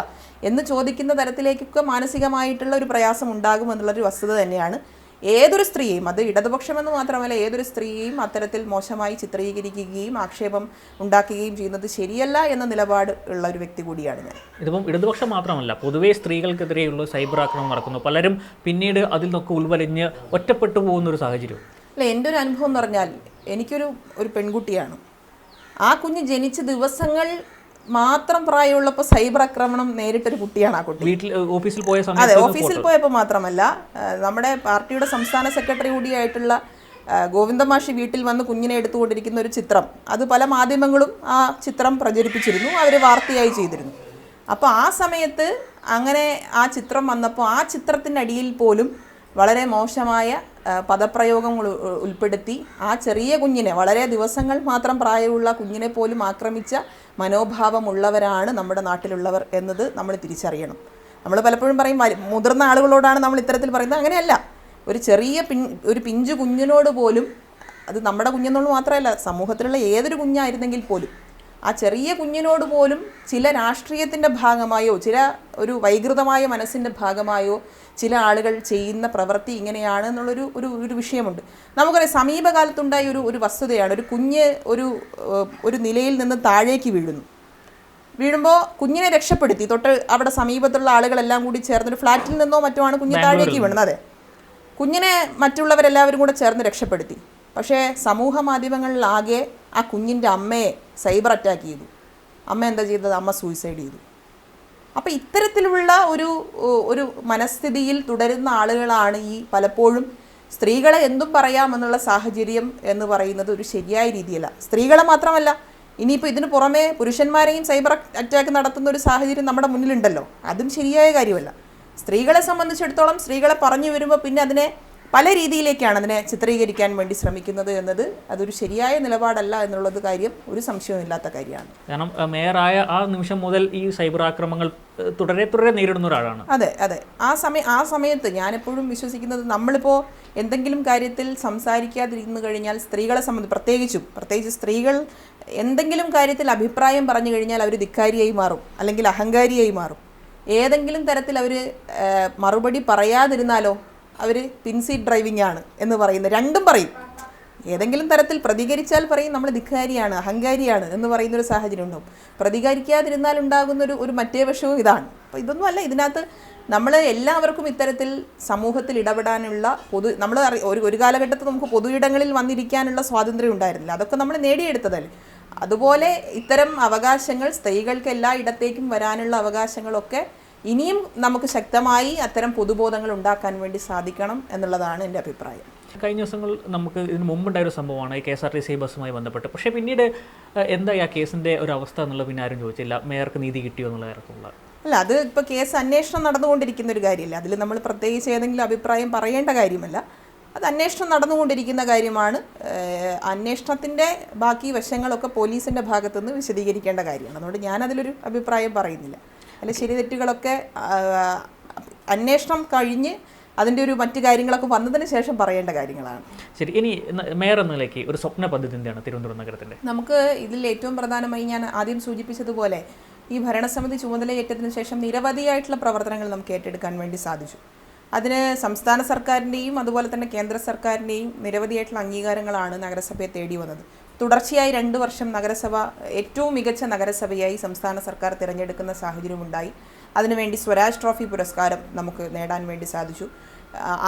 എന്ന് ചോദിക്കുന്ന തരത്തിലേക്കൊക്കെ മാനസികമായിട്ടുള്ള ഒരു പ്രയാസം ഉണ്ടാകുമെന്നുള്ളൊരു വസ്തുത തന്നെയാണ്. ഏതൊരു സ്ത്രീയെയും, അത് ഇടതുപക്ഷമെന്ന് മാത്രമല്ല, ഏതൊരു സ്ത്രീയെയും അത്തരത്തിൽ മോശമായി ചിത്രീകരിക്കുകയും ആക്ഷേപം ഉണ്ടാക്കുകയും ചെയ്യുന്നത് ശരിയല്ല എന്ന നിലപാട് ഉള്ള ഒരു വ്യക്തി കൂടിയാണ് ഞാൻ. ഇതിപ്പം ഇടതുപക്ഷം മാത്രമല്ല, പൊതുവേ സ്ത്രീകൾക്കെതിരെയുള്ള സൈബർ ആക്രമണം നടക്കുന്നു. പലരും പിന്നീട് അതിൽ നിന്നൊക്കെ ഉൾവലിഞ്ഞ് ഒറ്റപ്പെട്ടു പോകുന്നൊരു സാഹചര്യം. അല്ല, എൻ്റെ ഒരു അനുഭവം എന്ന് പറഞ്ഞാൽ, എനിക്കൊരു പെൺകുട്ടിയാണ്. ആ കുഞ്ഞ് ജനിച്ച ദിവസങ്ങൾ മാത്രം പ്രായമുള്ളപ്പോൾ സൈബർ ആക്രമണം നേരിട്ടൊരു കുട്ടിയാണ് ആ കുട്ടി. വീട്ടിൽ ഓഫീസിൽ പോയ സമയത്ത്, അതെ, ഓഫീസിൽ പോയപ്പോൾ മാത്രമല്ല, നമ്മുടെ പാർട്ടിയുടെ സംസ്ഥാന സെക്രട്ടറി കൂടിയായിട്ടുള്ള ഗോവിന്ദമാഷി വീട്ടിൽ വന്ന് കുഞ്ഞിനെ എടുത്തുകൊണ്ടിരിക്കുന്ന ഒരു ചിത്രം, അത് പല മാധ്യമങ്ങളും ആ ചിത്രം പ്രചരിപ്പിച്ചിരുന്നു, അവർ വാർത്തയായി ചെയ്തിരുന്നു. അപ്പോൾ ആ സമയത്ത് അങ്ങനെ ആ ചിത്രം വന്നപ്പോൾ ആ ചിത്രത്തിൻ്റെ അടിയിൽ പോലും വളരെ മോശമായ പദപ്രയോഗങ്ങൾ ഉൾപ്പെടുത്തി ആ ചെറിയ കുഞ്ഞിനെ, വളരെ ദിവസങ്ങൾ മാത്രം പ്രായമുള്ള കുഞ്ഞിനെ പോലും ആക്രമിച്ച മനോഭാവമുള്ളവരാണ് നമ്മുടെ നാട്ടിലുള്ളവർ എന്നത് നമ്മൾ തിരിച്ചറിയണം. നമ്മൾ പലപ്പോഴും പറയും മുതിർന്ന ആളുകളോടാണ് നമ്മൾ ഇത്തരത്തിൽ പറയുന്നത്. അങ്ങനെയല്ല. ഒരു ചെറിയ ഒരു പിഞ്ചു കുഞ്ഞിനോട് പോലും, അത് നമ്മുടെ കുഞ്ഞെന്നുള്ളത് മാത്രമല്ല, സമൂഹത്തിലുള്ള ഏതൊരു കുഞ്ഞായിരുന്നെങ്കിൽ പോലും ആ ചെറിയ കുഞ്ഞിനോട് പോലും ചില രാഷ്ട്രീയത്തിൻ്റെ ഭാഗമായോ ചില ഒരു വൈകൃതമായ മനസ്സിൻ്റെ ഭാഗമായോ ചില ആളുകൾ ചെയ്യുന്ന പ്രവൃത്തി ഇങ്ങനെയാണ് എന്നുള്ളൊരു ഒരു വിഷയമുണ്ട്. നമുക്കറിയാം, സമീപകാലത്തുണ്ടായ ഒരു വസ്തുതയാണ്. ഒരു കുഞ്ഞ് ഒരു നിലയിൽ നിന്ന് താഴേക്ക് വീഴുമ്പോൾ കുഞ്ഞിനെ രക്ഷപ്പെടുത്തി തൊട്ട് അവിടെ സമീപത്തുള്ള ആളുകളെല്ലാം കൂടി ചേർന്നൊരു ഫ്ലാറ്റിൽ നിന്നോ മറ്റോ ആണ് കുഞ്ഞ് താഴേക്ക് വീണത്. അതെ, കുഞ്ഞിനെ മറ്റുള്ളവരെല്ലാവരും കൂടെ ചേർന്ന് രക്ഷപ്പെടുത്തി. പക്ഷേ സമൂഹ മാധ്യമങ്ങളിലാകെ ആ കുഞ്ഞിൻ്റെ അമ്മയെ സൈബർ അറ്റാക്ക് ചെയ്തു. അമ്മ എന്താ ചെയ്തത്? അമ്മ സൂയിസൈഡ് ചെയ്തു. അപ്പോൾ ഇത്തരത്തിലുള്ള ഒരു മനസ്ഥിതിയിൽ തുടരുന്ന ആളുകളാണ് ഈ പലപ്പോഴും സ്ത്രീകളെ എന്തും പറയാമെന്നുള്ള സാഹചര്യം എന്ന് പറയുന്നത് ഒരു ശരിയായ രീതിയല്ല. സ്ത്രീകളെ മാത്രമല്ല, ഇനിയിപ്പോൾ ഇതിന് പുറമെ പുരുഷന്മാരെയും സൈബർ അറ്റാക്ക് നടത്തുന്ന ഒരു സാഹചര്യം നമ്മുടെ മുന്നിലുണ്ടല്ലോ. അതും ശരിയായ കാര്യമല്ല. സ്ത്രീകളെ സംബന്ധിച്ചിടത്തോളം സ്ത്രീകളെ പറഞ്ഞു വരുമ്പോൾ പിന്നെ അതിനെ പല രീതിയിലേക്കാണ് അതിനെ ചിത്രീകരിക്കാൻ വേണ്ടി ശ്രമിക്കുന്നത് എന്നത് അതൊരു ശരിയായ നിലപാടല്ല എന്നുള്ളത് കാര്യം ഒരു സംശയവുമില്ലാത്ത കാര്യമാണ്. കാരണം മേയറായ ആ നിമിഷം മുതൽ ഈ സൈബർ ആക്രമണങ്ങൾ തുടരെ നേരിടുന്ന ഒരാളാണ്. അതെ അതെ, ആ സമയത്ത് ഞാനെപ്പോഴും വിശ്വസിക്കുന്നത്, നമ്മളിപ്പോൾ എന്തെങ്കിലും കാര്യത്തിൽ സംസാരിക്കാതിരുന്നു കഴിഞ്ഞാൽ സ്ത്രീകളെ പ്രത്യേകിച്ച് സ്ത്രീകൾ എന്തെങ്കിലും കാര്യത്തിൽ അഭിപ്രായം പറഞ്ഞു കഴിഞ്ഞാൽ അവർ ധിക്കാരിയായി മാറും, അല്ലെങ്കിൽ അഹങ്കാരിയായി മാറും. ഏതെങ്കിലും തരത്തിൽ അവർ മറുപടി പറയാതിരുന്നാലോ അവർ പിൻസീറ്റ് ഡ്രൈവിംഗ് ആണ് എന്ന് പറയുന്നത് രണ്ടും പറയും. ഏതെങ്കിലും തരത്തിൽ പ്രതികരിച്ചാൽ പറയും നമ്മൾ ധിക്കാരിയാണ്, അഹങ്കാരിയാണ് എന്ന് പറയുന്നൊരു സാഹചര്യം ഉണ്ടാവും. പ്രതികരിക്കാതിരുന്നാൽ ഉണ്ടാകുന്ന ഒരു മറ്റേ വശവും ഇതാണ്. അപ്പോൾ ഇതൊന്നുമല്ല, ഇതിനകത്ത് നമ്മൾ എല്ലാവർക്കും ഇത്തരത്തിൽ സമൂഹത്തിൽ ഇടപെടാനുള്ള നമ്മൾ ഒരു കാലഘട്ടത്തിൽ നമുക്ക് പൊതു ഇടങ്ങളിൽ വന്നിരിക്കാനുള്ള സ്വാതന്ത്ര്യം ഉണ്ടായിരുന്നില്ല. അതൊക്കെ നമ്മൾ നേടിയെടുത്തതല്ലേ. അതുപോലെ ഇത്തരം അവകാശങ്ങൾ, സ്ത്രീകൾക്ക് എല്ലാ ഇടത്തേക്കും വരാനുള്ള അവകാശങ്ങളൊക്കെ ഇനിയും നമുക്ക് ശക്തമായി അത്തരം പൊതുബോധങ്ങൾ ഉണ്ടാക്കാൻ വേണ്ടി സാധിക്കണം എന്നുള്ളതാണ് എൻ്റെ അഭിപ്രായം. കഴിഞ്ഞ ദിവസങ്ങൾ നമുക്ക് ഇതിന് മുമ്പുണ്ടായൊരു സംഭവമാണ് ഈ KSRTC ബസ്സുമായി ബന്ധപ്പെട്ട്. പക്ഷേ പിന്നീട് എന്തായി ആ കേസിൻ്റെ ഒരു അവസ്ഥ എന്നുള്ളത് പിന്നെ ആരും ചോദിച്ചില്ല. മേയർക്ക് നീതി കിട്ടിയോ എന്നുള്ള കാര്യത്തിലുള്ള അല്ല, അത് ഇപ്പോൾ കേസ് അന്വേഷണം നടന്നുകൊണ്ടിരിക്കുന്ന ഒരു കാര്യമില്ല. അതിൽ നമ്മൾ പ്രത്യേകിച്ച് ഏതെങ്കിലും അഭിപ്രായം പറയേണ്ട കാര്യമല്ല. അത് അന്വേഷണം നടന്നുകൊണ്ടിരിക്കുന്ന കാര്യമാണ്. അന്വേഷണത്തിൻ്റെ ബാക്കി വശങ്ങളൊക്കെ പോലീസിൻ്റെ ഭാഗത്തുനിന്ന് വിശദീകരിക്കേണ്ട കാര്യമാണ്. അതുകൊണ്ട് ഞാനതിലൊരു അഭിപ്രായം പറയുന്നില്ല. അല്ല, ശരി തെറ്റുകളൊക്കെ അന്വേഷണം കഴിഞ്ഞ് അതിൻ്റെ മറ്റു കാര്യങ്ങളൊക്കെ വന്നതിന് ശേഷം പറയേണ്ട കാര്യങ്ങളാണ്. ശരി, ഇനി മേയർ എന്ന നിലയ്ക്ക് ഒരു സ്വപ്ന പദ്ധതി എന്താണ് തിരുവനന്തപുരം നഗരത്തിൻ്റെ? നമുക്ക് ഇതിൽ ഏറ്റവും പ്രധാനമായി ഞാൻ ആദ്യം സൂചിപ്പിച്ചതുപോലെ ഈ ഭരണസമിതി ചുമതലയേറ്റതിനു ശേഷം നിരവധിയായിട്ടുള്ള പ്രവർത്തനങ്ങൾ നമുക്ക് ഏറ്റെടുക്കാൻ വേണ്ടി സാധിച്ചു. അതിന് സംസ്ഥാന സർക്കാരിൻ്റെയും അതുപോലെ തന്നെ കേന്ദ്ര സർക്കാരിൻ്റെയും നിരവധിയായിട്ടുള്ള അംഗീകാരങ്ങളാണ് നഗരസഭയെ തേടി വന്നത്. തുടർച്ചയായി 2 വർഷം നഗരസഭ ഏറ്റവും മികച്ച നഗരസഭയായി സംസ്ഥാന സർക്കാർ തിരഞ്ഞെടുക്കുന്ന സാഹചര്യമുണ്ടായി. അതിനുവേണ്ടി സ്വരാജ് ട്രോഫി പുരസ്കാരം നമുക്ക് നേടാൻ വേണ്ടി സാധിച്ചു.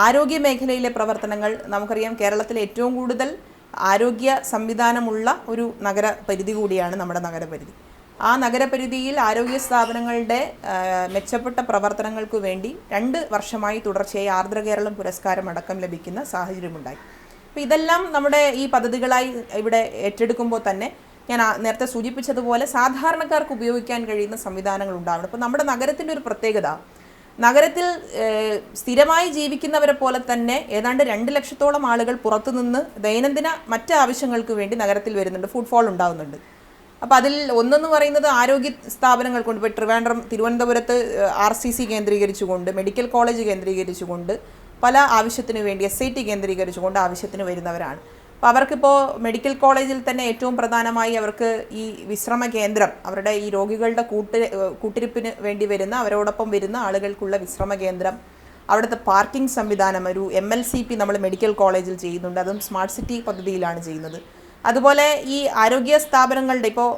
ആരോഗ്യ മേഖലയിലെ പ്രവർത്തനങ്ങൾ നമുക്കറിയാം, കേരളത്തിലെ ഏറ്റവും കൂടുതൽ ആരോഗ്യ സംവിധാനമുള്ള ഒരു നഗരപരിധി കൂടിയാണ് നമ്മുടെ നഗരപരിധി. ആ നഗരപരിധിയിൽ ആരോഗ്യ സ്ഥാപനങ്ങളുടെ മെച്ചപ്പെട്ട പ്രവർത്തനങ്ങൾക്ക് വേണ്ടി 2 വർഷമായി തുടർച്ചയായി ആർദ്ര കേരളം പുരസ്കാരം അടക്കം ലഭിക്കുന്ന സാഹചര്യമുണ്ടായി. അപ്പോൾ ഇതെല്ലാം നമ്മുടെ ഈ പദ്ധതികളായി ഇവിടെ ഏറ്റെടുക്കുമ്പോൾ തന്നെ ഞാൻ നേരത്തെ സൂചിപ്പിച്ചതുപോലെ സാധാരണക്കാർക്ക് ഉപയോഗിക്കാൻ കഴിയുന്ന സംവിധാനങ്ങൾ ഉണ്ടാവണം. അപ്പോൾ നമ്മുടെ നഗരത്തിൻ്റെ ഒരു പ്രത്യേകത, നഗരത്തിൽ സ്ഥിരമായി ജീവിക്കുന്നവരെ പോലെ തന്നെ ഏതാണ്ട് 2 ലക്ഷത്തോളം ആളുകൾ പുറത്തുനിന്ന് ദൈനംദിന മറ്റ് ആവശ്യങ്ങൾക്ക് വേണ്ടി നഗരത്തിൽ വരുന്നുണ്ട്, ഫുട്ഫോൾ ഉണ്ടാകുന്നുണ്ട്. അപ്പോൾ അതിൽ ഒന്നെന്ന് പറയുന്നത് ആരോഗ്യ സ്ഥാപനങ്ങൾ കൊണ്ട്, ഇപ്പോൾ തിരുവനന്തപുരത്ത് RCC കേന്ദ്രീകരിച്ചുകൊണ്ട്, മെഡിക്കൽ കോളേജ് കേന്ദ്രീകരിച്ചുകൊണ്ട് പല ആവശ്യത്തിന് വേണ്ടി SIT കേന്ദ്രീകരിച്ചുകൊണ്ട് ആവശ്യത്തിന് വരുന്നവരാണ്. അപ്പോൾ അവർക്കിപ്പോൾ മെഡിക്കൽ കോളേജിൽ തന്നെ ഏറ്റവും പ്രധാനമായി അവർക്ക് ഈ വിശ്രമ കേന്ദ്രം, അവരുടെ ഈ രോഗികളുടെ കൂട്ടിരിപ്പിന് വേണ്ടി വരുന്ന, അവരോടൊപ്പം വരുന്ന ആളുകൾക്കുള്ള വിശ്രമ കേന്ദ്രം, അവിടുത്തെ പാർക്കിംഗ് സംവിധാനം, ഒരു MLCP നമ്മൾ മെഡിക്കൽ കോളേജിൽ ചെയ്യുന്നുണ്ട്. അതും സ്മാർട്ട് സിറ്റി പദ്ധതിയിലാണ് ചെയ്യുന്നത്. അതുപോലെ ഈ ആരോഗ്യ സ്ഥാപനങ്ങളുടെ ഇപ്പോൾ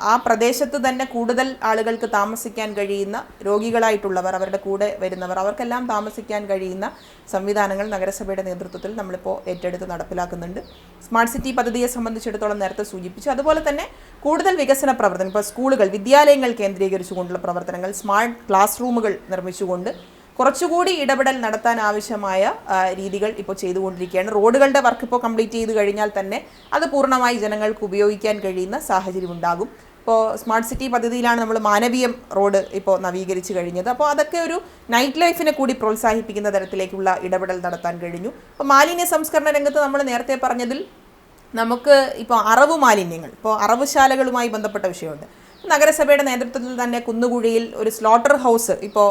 ആ പ്രദേശത്ത് തന്നെ കൂടുതൽ ആളുകൾക്ക് താമസിക്കാൻ കഴിയുന്ന, രോഗികളായിട്ടുള്ളവർ, അവരുടെ കൂടെ വരുന്നവർ, അവർക്കെല്ലാം താമസിക്കാൻ കഴിയുന്ന സംവിധാനങ്ങൾ നഗരസഭയുടെ നേതൃത്വത്തിൽ നമ്മളിപ്പോൾ ഏറ്റെടുത്ത് നടപ്പിലാക്കുന്നുണ്ട്. സ്മാർട്ട് സിറ്റി പദ്ധതിയെ സംബന്ധിച്ചിടത്തോളം നേരത്തെ സൂചിപ്പിച്ചു. അതുപോലെ തന്നെ കൂടുതൽ വികസന പ്രവർത്തനം, ഇപ്പോൾ സ്കൂളുകൾ, വിദ്യാലയങ്ങൾ കേന്ദ്രീകരിച്ചുകൊണ്ടുള്ള പ്രവർത്തനങ്ങൾ, സ്മാർട്ട് ക്ലാസ് റൂമുകൾ നിർമ്മിച്ചുകൊണ്ട് കുറച്ചുകൂടി ഇടപെടൽ നടത്താൻ ആവശ്യമായ രീതികൾ ഇപ്പോൾ ചെയ്തുകൊണ്ടിരിക്കുകയാണ്. റോഡുകളുടെ വർക്ക് ഇപ്പോൾ കംപ്ലീറ്റ് ചെയ്ത് കഴിഞ്ഞാൽ തന്നെ അത് പൂർണ്ണമായി ജനങ്ങൾക്ക് ഉപയോഗിക്കാൻ കഴിയുന്ന സാഹചര്യം ഉണ്ടാകും. ഇപ്പോൾ സ്മാർട്ട് സിറ്റി പദ്ധതിയിലാണ് നമ്മൾ മാനവീയം റോഡ് ഇപ്പോൾ നവീകരിച്ച് കഴിഞ്ഞത്. അപ്പോൾ അതൊക്കെ ഒരു നൈറ്റ് ലൈഫിനെ കൂടി പ്രോത്സാഹിപ്പിക്കുന്ന തരത്തിലേക്കുള്ള ഇടപെടൽ നടത്താൻ കഴിഞ്ഞു. അപ്പോൾ മാലിന്യ സംസ്കരണ രംഗത്ത് നമ്മൾ നേരത്തെ പറഞ്ഞതിൽ നമുക്ക് ഇപ്പോൾ അറവ് മാലിന്യങ്ങൾ, ഇപ്പോൾ അറവുശാലകളുമായി ബന്ധപ്പെട്ട വിഷയമുണ്ട്. നഗരസഭയുടെ നേതൃത്വത്തിൽ തന്നെ കുന്നുകുഴിയിൽ ഒരു സ്ലോട്ടർ ഹൗസ് ഇപ്പോൾ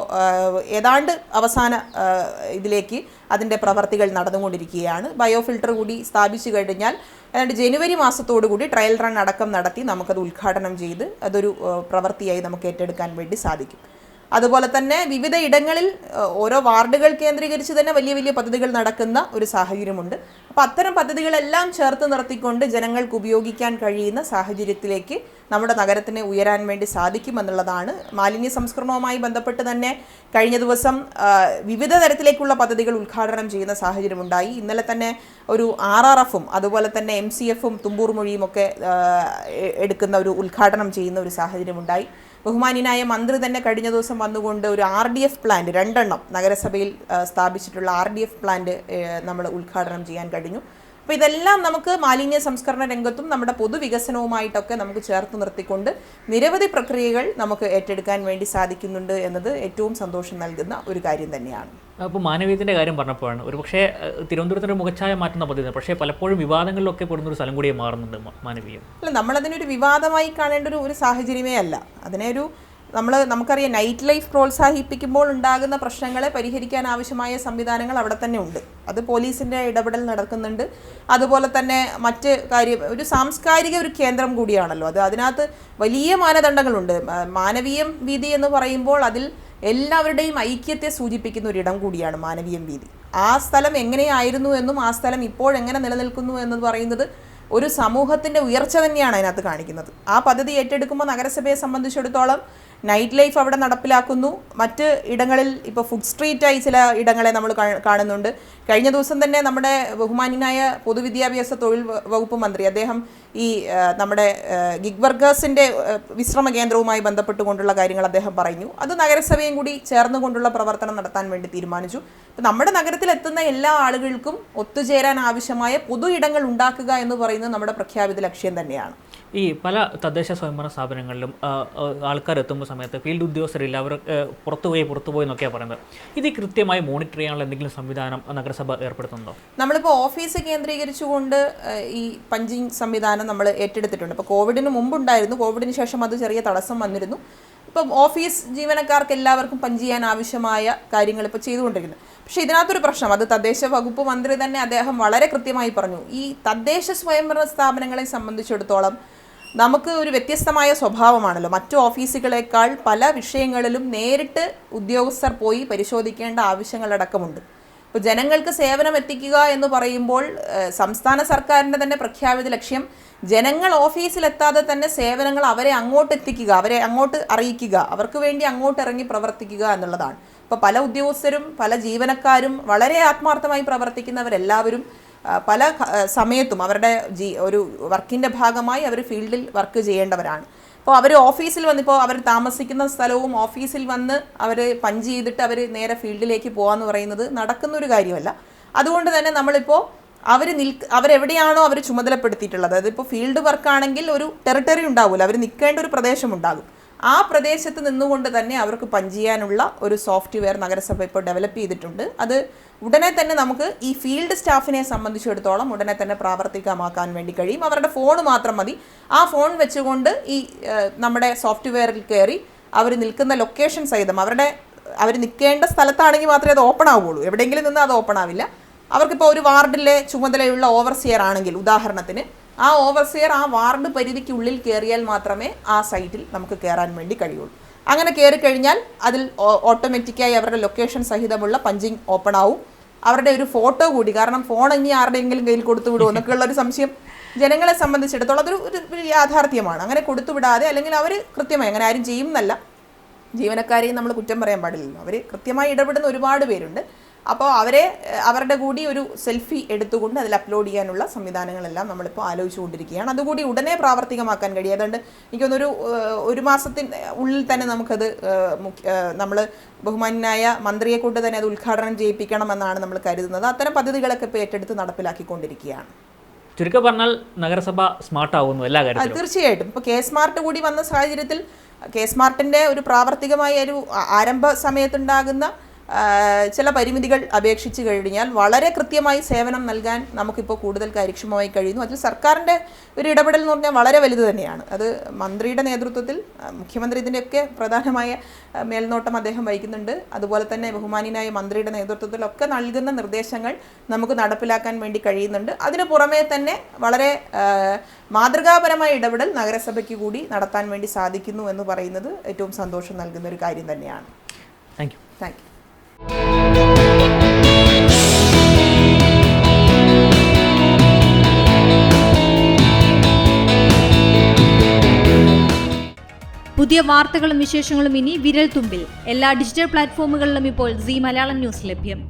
ഏതാണ്ട് അവസാന ഇതിലേക്ക് അതിൻ്റെ പ്രവർത്തികൾ നടന്നുകൊണ്ടിരിക്കുകയാണ്. ബയോഫിൽട്ടർ കൂടി സ്ഥാപിച്ചു കഴിഞ്ഞാൽ ഏതാണ്ട് ജനുവരി മാസത്തോടു കൂടി ട്രയൽ റൺ അടക്കം നടത്തി നമുക്കത് ഉദ്ഘാടനം ചെയ്ത് അതൊരു പ്രവൃത്തിയായി നമുക്ക് ഏറ്റെടുക്കാൻ വേണ്ടി സാധിക്കും. അതുപോലെ തന്നെ വിവിധ ഇടങ്ങളിൽ ഓരോ വാർഡുകൾ കേന്ദ്രീകരിച്ച് തന്നെ വലിയ വലിയ പദ്ധതികൾ നടക്കുന്ന ഒരു സാഹചര്യമുണ്ട്. അപ്പോൾ അത്തരം പദ്ധതികളെല്ലാം ചേർത്ത് നിർത്തിക്കൊണ്ട് ജനങ്ങൾക്ക് ഉപയോഗിക്കാൻ കഴിയുന്ന സാഹചര്യത്തിലേക്ക് നമ്മുടെ നഗരത്തിനെ ഉയരാൻ വേണ്ടി സാധിക്കുമെന്നുള്ളതാണ്. മാലിന്യ സംസ്കരണവുമായി ബന്ധപ്പെട്ട് തന്നെ കഴിഞ്ഞ ദിവസം വിവിധ തരത്തിലേക്കുള്ള പദ്ധതികൾ ഉദ്ഘാടനം ചെയ്യുന്ന സാഹചര്യമുണ്ടായി. ഇന്നലെ തന്നെ ഒരു RRFും അതുപോലെ തന്നെ MCFും തുമ്പൂർ മൊഴിയും ഒക്കെ എടുക്കുന്ന ഒരു ഉദ്ഘാടനം ചെയ്യുന്ന ഒരു സാഹചര്യമുണ്ടായി. ബഹുമാന്യനായ മന്ത്രി തന്നെ കഴിഞ്ഞ ദിവസം വന്നുകൊണ്ട് ഒരു RDF പ്ലാന്റ് 2 നഗരസഭയിൽ സ്ഥാപിച്ചിട്ടുള്ള RDF പ്ലാന്റ് നമ്മൾ ഉദ്ഘാടനം ചെയ്യാൻ കഴിഞ്ഞു. അപ്പോൾ ഇതെല്ലാം നമുക്ക് മാലിന്യ സംസ്കരണ രംഗത്തും നമ്മുടെ പൊതുവികസനവുമായിട്ടൊക്കെ നമുക്ക് ചേർത്ത് നിർത്തിക്കൊണ്ട് നിരവധി പ്രക്രിയകൾ നമുക്ക് ഏറ്റെടുക്കാൻ വേണ്ടി സാധിക്കുന്നുണ്ട് എന്നത് ഏറ്റവും സന്തോഷം നൽകുന്ന ഒരു കാര്യം തന്നെയാണ്. അപ്പോൾ മാനവീയത്തിൻ്റെ കാര്യം പറഞ്ഞപ്പോഴാണ് ഒരു പക്ഷേ തിരുവനന്തപുരത്തിൻ്റെ മുഖച്ഛായ മാറ്റുന്ന പദ്ധതി, പക്ഷേ പലപ്പോഴും വിവാദങ്ങളിലൊക്കെ പെടുന്നൊരു സ്ഥലം കൂടിയേ മാറുന്നുണ്ട് മാനവീയം. അല്ല, നമ്മളതിനൊരു വിവാദമായി കാണേണ്ട ഒരു സാഹചര്യമേ അല്ല. അതിനെ നമുക്കറിയാം, നൈറ്റ് ലൈഫ് പ്രോത്സാഹിപ്പിക്കുമ്പോൾ ഉണ്ടാകുന്ന പ്രശ്നങ്ങളെ പരിഹരിക്കാൻ ആവശ്യമായ സംവിധാനങ്ങൾ അവിടെ തന്നെ ഉണ്ട്. അത് പോലീസിൻ്റെ ഇടപെടൽ നടക്കുന്നുണ്ട്. അതുപോലെ തന്നെ മറ്റ് ഒരു സാംസ്കാരിക ഒരു കേന്ദ്രം കൂടിയാണല്ലോ അത്. അതിനകത്ത് വലിയ മാനദണ്ഡങ്ങളുണ്ട്. മാനവീയം വീതി എന്ന് പറയുമ്പോൾ അതിൽ എല്ലാവരുടെയും ഐക്യത്തെ സൂചിപ്പിക്കുന്ന ഒരിടം കൂടിയാണ് മാനവീയം വീതി. ആ സ്ഥലം എങ്ങനെയായിരുന്നു എന്നും ആ സ്ഥലം ഇപ്പോഴെങ്ങനെ നിലനിൽക്കുന്നു എന്ന് പറയുന്നത് ഒരു സമൂഹത്തിൻ്റെ ഉയർച്ച തന്നെയാണ് അതിനകത്ത് കാണിക്കുന്നത്. ആ പദ്ധതി ഏറ്റെടുക്കുമ്പോൾ നഗരസഭയെ സംബന്ധിച്ചിടത്തോളം നൈറ്റ് ലൈഫ് അവിടെ നടപ്പിലാക്കുന്നു. മറ്റ് ഇടങ്ങളിൽ ഇപ്പോൾ ഫുഡ് സ്ട്രീറ്റായി ചില ഇടങ്ങളെ നമ്മൾ കാണുന്നുണ്ട്. കഴിഞ്ഞ ദിവസം തന്നെ നമ്മുടെ ബഹുമാന്യനായ പൊതുവിദ്യാഭ്യാസ തൊഴിൽ വകുപ്പ് മന്ത്രി അദ്ദേഹം ഈ നമ്മുടെ ഗിഗ് വർക്കേഴ്സിൻ്റെ വിശ്രമ കേന്ദ്രവുമായി ബന്ധപ്പെട്ടുകൊണ്ടുള്ള കാര്യങ്ങൾ അദ്ദേഹം പറഞ്ഞു. അത് നഗരസഭയും കൂടി ചേർന്നുകൊണ്ടുള്ള പ്രവർത്തനം നടത്താൻ വേണ്ടി തീരുമാനിച്ചു. അപ്പോൾ നമ്മുടെ നഗരത്തിലെത്തുന്ന എല്ലാ ആളുകൾക്കും ഒത്തുചേരാൻ ആവശ്യമായ പൊതു ഇടങ്ങൾ ഉണ്ടാക്കുക എന്ന് പറയുന്നത് നമ്മുടെ പ്രഖ്യാപിത ലക്ഷ്യം തന്നെയാണ്. ഈ പല തദ്ദേശ സ്വയംഭരണ സ്ഥാപനങ്ങളിലും ആൾക്കാർ എത്തുമ്പോൾ സമയത്ത് ഫീൽഡ് ഉദ്യോഗസ്ഥരില്ല, അവർ പുറത്തുപോയി എന്നൊക്കെയാണ് പറയുന്നത്. ഇത് കൃത്യമായി മോണിറ്റർ ചെയ്യാനുള്ള എന്തെങ്കിലും സംവിധാനം നഗരസഭ ഏർപ്പെടുത്തുന്നുണ്ടോ? നമ്മളിപ്പോൾ ഓഫീസ് കേന്ദ്രീകരിച്ചുകൊണ്ട് ഈ പഞ്ചിങ് സംവിധാനം നമ്മൾ ഏറ്റെടുത്തിട്ടുണ്ട്. ഇപ്പോൾ കോവിഡിന് മുമ്പുണ്ടായിരുന്നു, കോവിഡിന് ശേഷം അത് ചെറിയ തടസ്സം വന്നിരുന്നു. ഇപ്പം ഓഫീസ് ജീവനക്കാർക്ക് എല്ലാവർക്കും പഞ്ച് ചെയ്യാൻ ആവശ്യമായ കാര്യങ്ങൾ ഇപ്പോൾ ചെയ്തുകൊണ്ടിരിക്കുന്നു. പക്ഷേ ഇതിനകത്തൊരു പ്രശ്നം, അത് തദ്ദേശ വകുപ്പ് മന്ത്രി തന്നെ അദ്ദേഹം വളരെ കൃത്യമായി പറഞ്ഞു. ഈ തദ്ദേശ സ്വയംഭരണ സ്ഥാപനങ്ങളെ സംബന്ധിച്ചിടത്തോളം നമുക്ക് ഒരു വ്യത്യസ്തമായ സ്വഭാവമാണല്ലോ. മറ്റു ഓഫീസുകളേക്കാൾ പല വിഷയങ്ങളിലും നേരിട്ട് ഉദ്യോഗസ്ഥർ പോയി പരിശോധിക്കേണ്ട ആവശ്യങ്ങളടക്കമുണ്ട്. ഇപ്പോൾ ജനങ്ങൾക്ക് സേവനം എത്തിക്കുക എന്ന് പറയുമ്പോൾ സംസ്ഥാന സർക്കാരിൻ്റെ തന്നെ പ്രഖ്യാപിത ലക്ഷ്യം ജനങ്ങൾ ഓഫീസിലെത്താതെ തന്നെ സേവനങ്ങൾ അവരെ അങ്ങോട്ട് എത്തിക്കുക, അവരെ അങ്ങോട്ട് അറിയിക്കുക, അവർക്ക് വേണ്ടി അങ്ങോട്ട് ഇറങ്ങി പ്രവർത്തിക്കുക എന്നുള്ളതാണ്. ഇപ്പോൾ പല ഉദ്യോഗസ്ഥരും പല ജീവനക്കാരും വളരെ ആത്മാർത്ഥമായി പ്രവർത്തിക്കുന്നവരെല്ലാവരും പല സമയത്തും അവരുടെ ഒരു വർക്കിൻ്റെ ഭാഗമായി അവർ ഫീൽഡിൽ വർക്ക് ചെയ്യേണ്ടവരാണ്. അപ്പോൾ അവർ ഓഫീസിൽ വന്നിപ്പോൾ അവർ താമസിക്കുന്ന സ്ഥലവും ഓഫീസിൽ വന്ന് അവർ പഞ്ച് ചെയ്തിട്ട് അവർ നേരെ ഫീൽഡിലേക്ക് പോകാമെന്ന് പറയുന്നത് നടക്കുന്നൊരു കാര്യമല്ല. അതുകൊണ്ട് തന്നെ നമ്മളിപ്പോൾ അവരെവിടെയാണോ അവർ ചുമതലപ്പെടുത്തിയിട്ടുള്ളത്, അതിപ്പോൾ ഫീൽഡ് വർക്കാണെങ്കിൽ ഒരു ടെറിട്ടറി ഉണ്ടാവില്ല, അവർ നിൽക്കേണ്ട ഒരു പ്രദേശമുണ്ടാകും. ആ പ്രദേശത്ത് നിന്നുകൊണ്ട് തന്നെ അവർക്ക് പഞ്ച് ചെയ്യാനുള്ള ഒരു സോഫ്റ്റ്വെയർ നഗരസഭ ഇപ്പോൾ ഡെവലപ്പ് ചെയ്തിട്ടുണ്ട്. അത് ഉടനെ തന്നെ നമുക്ക് ഈ ഫീൽഡ് സ്റ്റാഫിനെ സംബന്ധിച്ചിടത്തോളം ഉടനെ തന്നെ പ്രാവർത്തികമാക്കാൻ വേണ്ടി കഴിയും. അവരുടെ ഫോൺ മാത്രം മതി. ആ ഫോൺ വെച്ചുകൊണ്ട് ഈ നമ്മുടെ സോഫ്റ്റ്വെയറിൽ കയറി അവർ നിൽക്കുന്ന ലൊക്കേഷൻ സഹിതം അവർ നിൽക്കേണ്ട സ്ഥലത്താണെങ്കിൽ മാത്രമേ അത് ഓപ്പൺ ആവുകയുള്ളൂ. എവിടെയെങ്കിലും നിന്ന് അത് ഓപ്പൺ ആവില്ല. അവർക്കിപ്പോൾ ഒരു വാർഡിലെ ചുമതലയുള്ള ഓവർസിയർ ആണെങ്കിൽ ഉദാഹരണത്തിന് ആ ഓവർസിയർ ആ വാർഡ് പരിധിക്കുള്ളിൽ കയറിയാൽ മാത്രമേ ആ സൈറ്റിൽ നമുക്ക് കയറാൻ വേണ്ടി കഴിയുള്ളൂ. അങ്ങനെ കയറി കഴിഞ്ഞാൽ അതിൽ ഓട്ടോമാറ്റിക്കായി അവരുടെ ലൊക്കേഷൻ സഹിതമുള്ള പഞ്ചിങ് ഓപ്പൺ ആവും. അവരുടെ ഒരു ഫോട്ടോ കൂടി, കാരണം ഫോൺ ഇനി ആരുടെയെങ്കിലും കയ്യിൽ കൊടുത്തു വിടുമോ എന്നൊക്കെയുള്ളൊരു സംശയം ജനങ്ങളെ സംബന്ധിച്ചിടത്തോളം അതൊരു യാഥാർത്ഥ്യമാണ്. അങ്ങനെ കൊടുത്തുവിടാതെ, അല്ലെങ്കിൽ അവർ കൃത്യമായി അങ്ങനെ ആരും ചെയ്യുന്നല്ല, ജീവനക്കാരെയും നമ്മൾ കുറ്റം പറയാൻ പാടില്ലല്ലോ, അവർ കൃത്യമായി ഇടപെടുന്ന ഒരുപാട് പേരുണ്ട്. അപ്പോൾ അവരുടെ കൂടി ഒരു സെൽഫി എടുത്തുകൊണ്ട് അതിൽ അപ്ലോഡ് ചെയ്യാനുള്ള സംവിധാനങ്ങളെല്ലാം നമ്മളിപ്പോൾ ആലോചിച്ചുകൊണ്ടിരിക്കുകയാണ്. അതുകൂടി ഉടനെ പ്രാവർത്തികമാക്കാൻ കഴിയും. അതുകൊണ്ട് എനിക്കൊന്നൊരു ഒരു മാസത്തിന് ഉള്ളിൽ തന്നെ നമുക്കത് നമ്മൾ ബഹുമാന്യനായ മന്ത്രിയെ കൊണ്ട് തന്നെ അത് ഉദ്ഘാടനം ചെയ്യിപ്പിക്കണമെന്നാണ് നമ്മൾ കരുതുന്നത്. അത്തരം പദ്ധതികളൊക്കെ ഇപ്പോൾ ഏറ്റെടുത്ത് നടപ്പിലാക്കിക്കൊണ്ടിരിക്കുകയാണ്. ചുരുക്കം പറഞ്ഞാൽ നഗരസഭ സ്മാർട്ട് ആവുന്നു എല്ലാ കാര്യത്തിലും. തീർച്ചയായിട്ടും. ഇപ്പോൾ കെ സ്മാർട്ട് കൂടി വന്ന സാഹചര്യത്തിൽ കെ സ്മാർട്ടിൻ്റെ ഒരു പ്രാവർത്തികമായ ഒരു ആരംഭ സമയത്തുണ്ടാകുന്ന ചില പരിമിതികൾ അപേക്ഷിച്ച് കഴിഞ്ഞാൽ വളരെ കൃത്യമായി സേവനം നൽകാൻ നമുക്കിപ്പോൾ കൂടുതൽ കാര്യക്ഷമമായി കഴിയുന്നു. അതിൽ സർക്കാരിൻ്റെ ഒരു ഇടപെടൽ എന്ന് പറഞ്ഞാൽ വളരെ വലുത് തന്നെയാണ്. അത് മന്ത്രിയുടെ നേതൃത്വത്തിൽ, മുഖ്യമന്ത്രി ഇതിൻ്റെയൊക്കെ പ്രധാനമായ മേൽനോട്ടം അദ്ദേഹം വഹിക്കുന്നുണ്ട്. അതുപോലെ തന്നെ ബഹുമാന്യനായ മന്ത്രിയുടെ നേതൃത്വത്തിലൊക്കെ നൽകുന്ന നിർദ്ദേശങ്ങൾ നമുക്ക് നടപ്പിലാക്കാൻ വേണ്ടി കഴിയുന്നുണ്ട്. അതിന് പുറമേ തന്നെ വളരെ മാതൃകാപരമായ ഇടപെടൽ നഗരസഭയ്ക്ക് കൂടി നടത്താൻ വേണ്ടി സാധിക്കുന്നു എന്ന് പറയുന്നത് ഏറ്റവും സന്തോഷം നൽകുന്ന ഒരു കാര്യം തന്നെയാണ്. Thank you. Thank you. പുതിയ വാർത്തകളും വിശേഷങ്ങളും ഇനി വിരൽ തുമ്പിൽ. എല്ലാ ഡിജിറ്റൽ പ്ലാറ്റ്ഫോമുകളിലും ഇപ്പോൾ സീ മലയാളം ന്യൂസ് ലഭ്യം.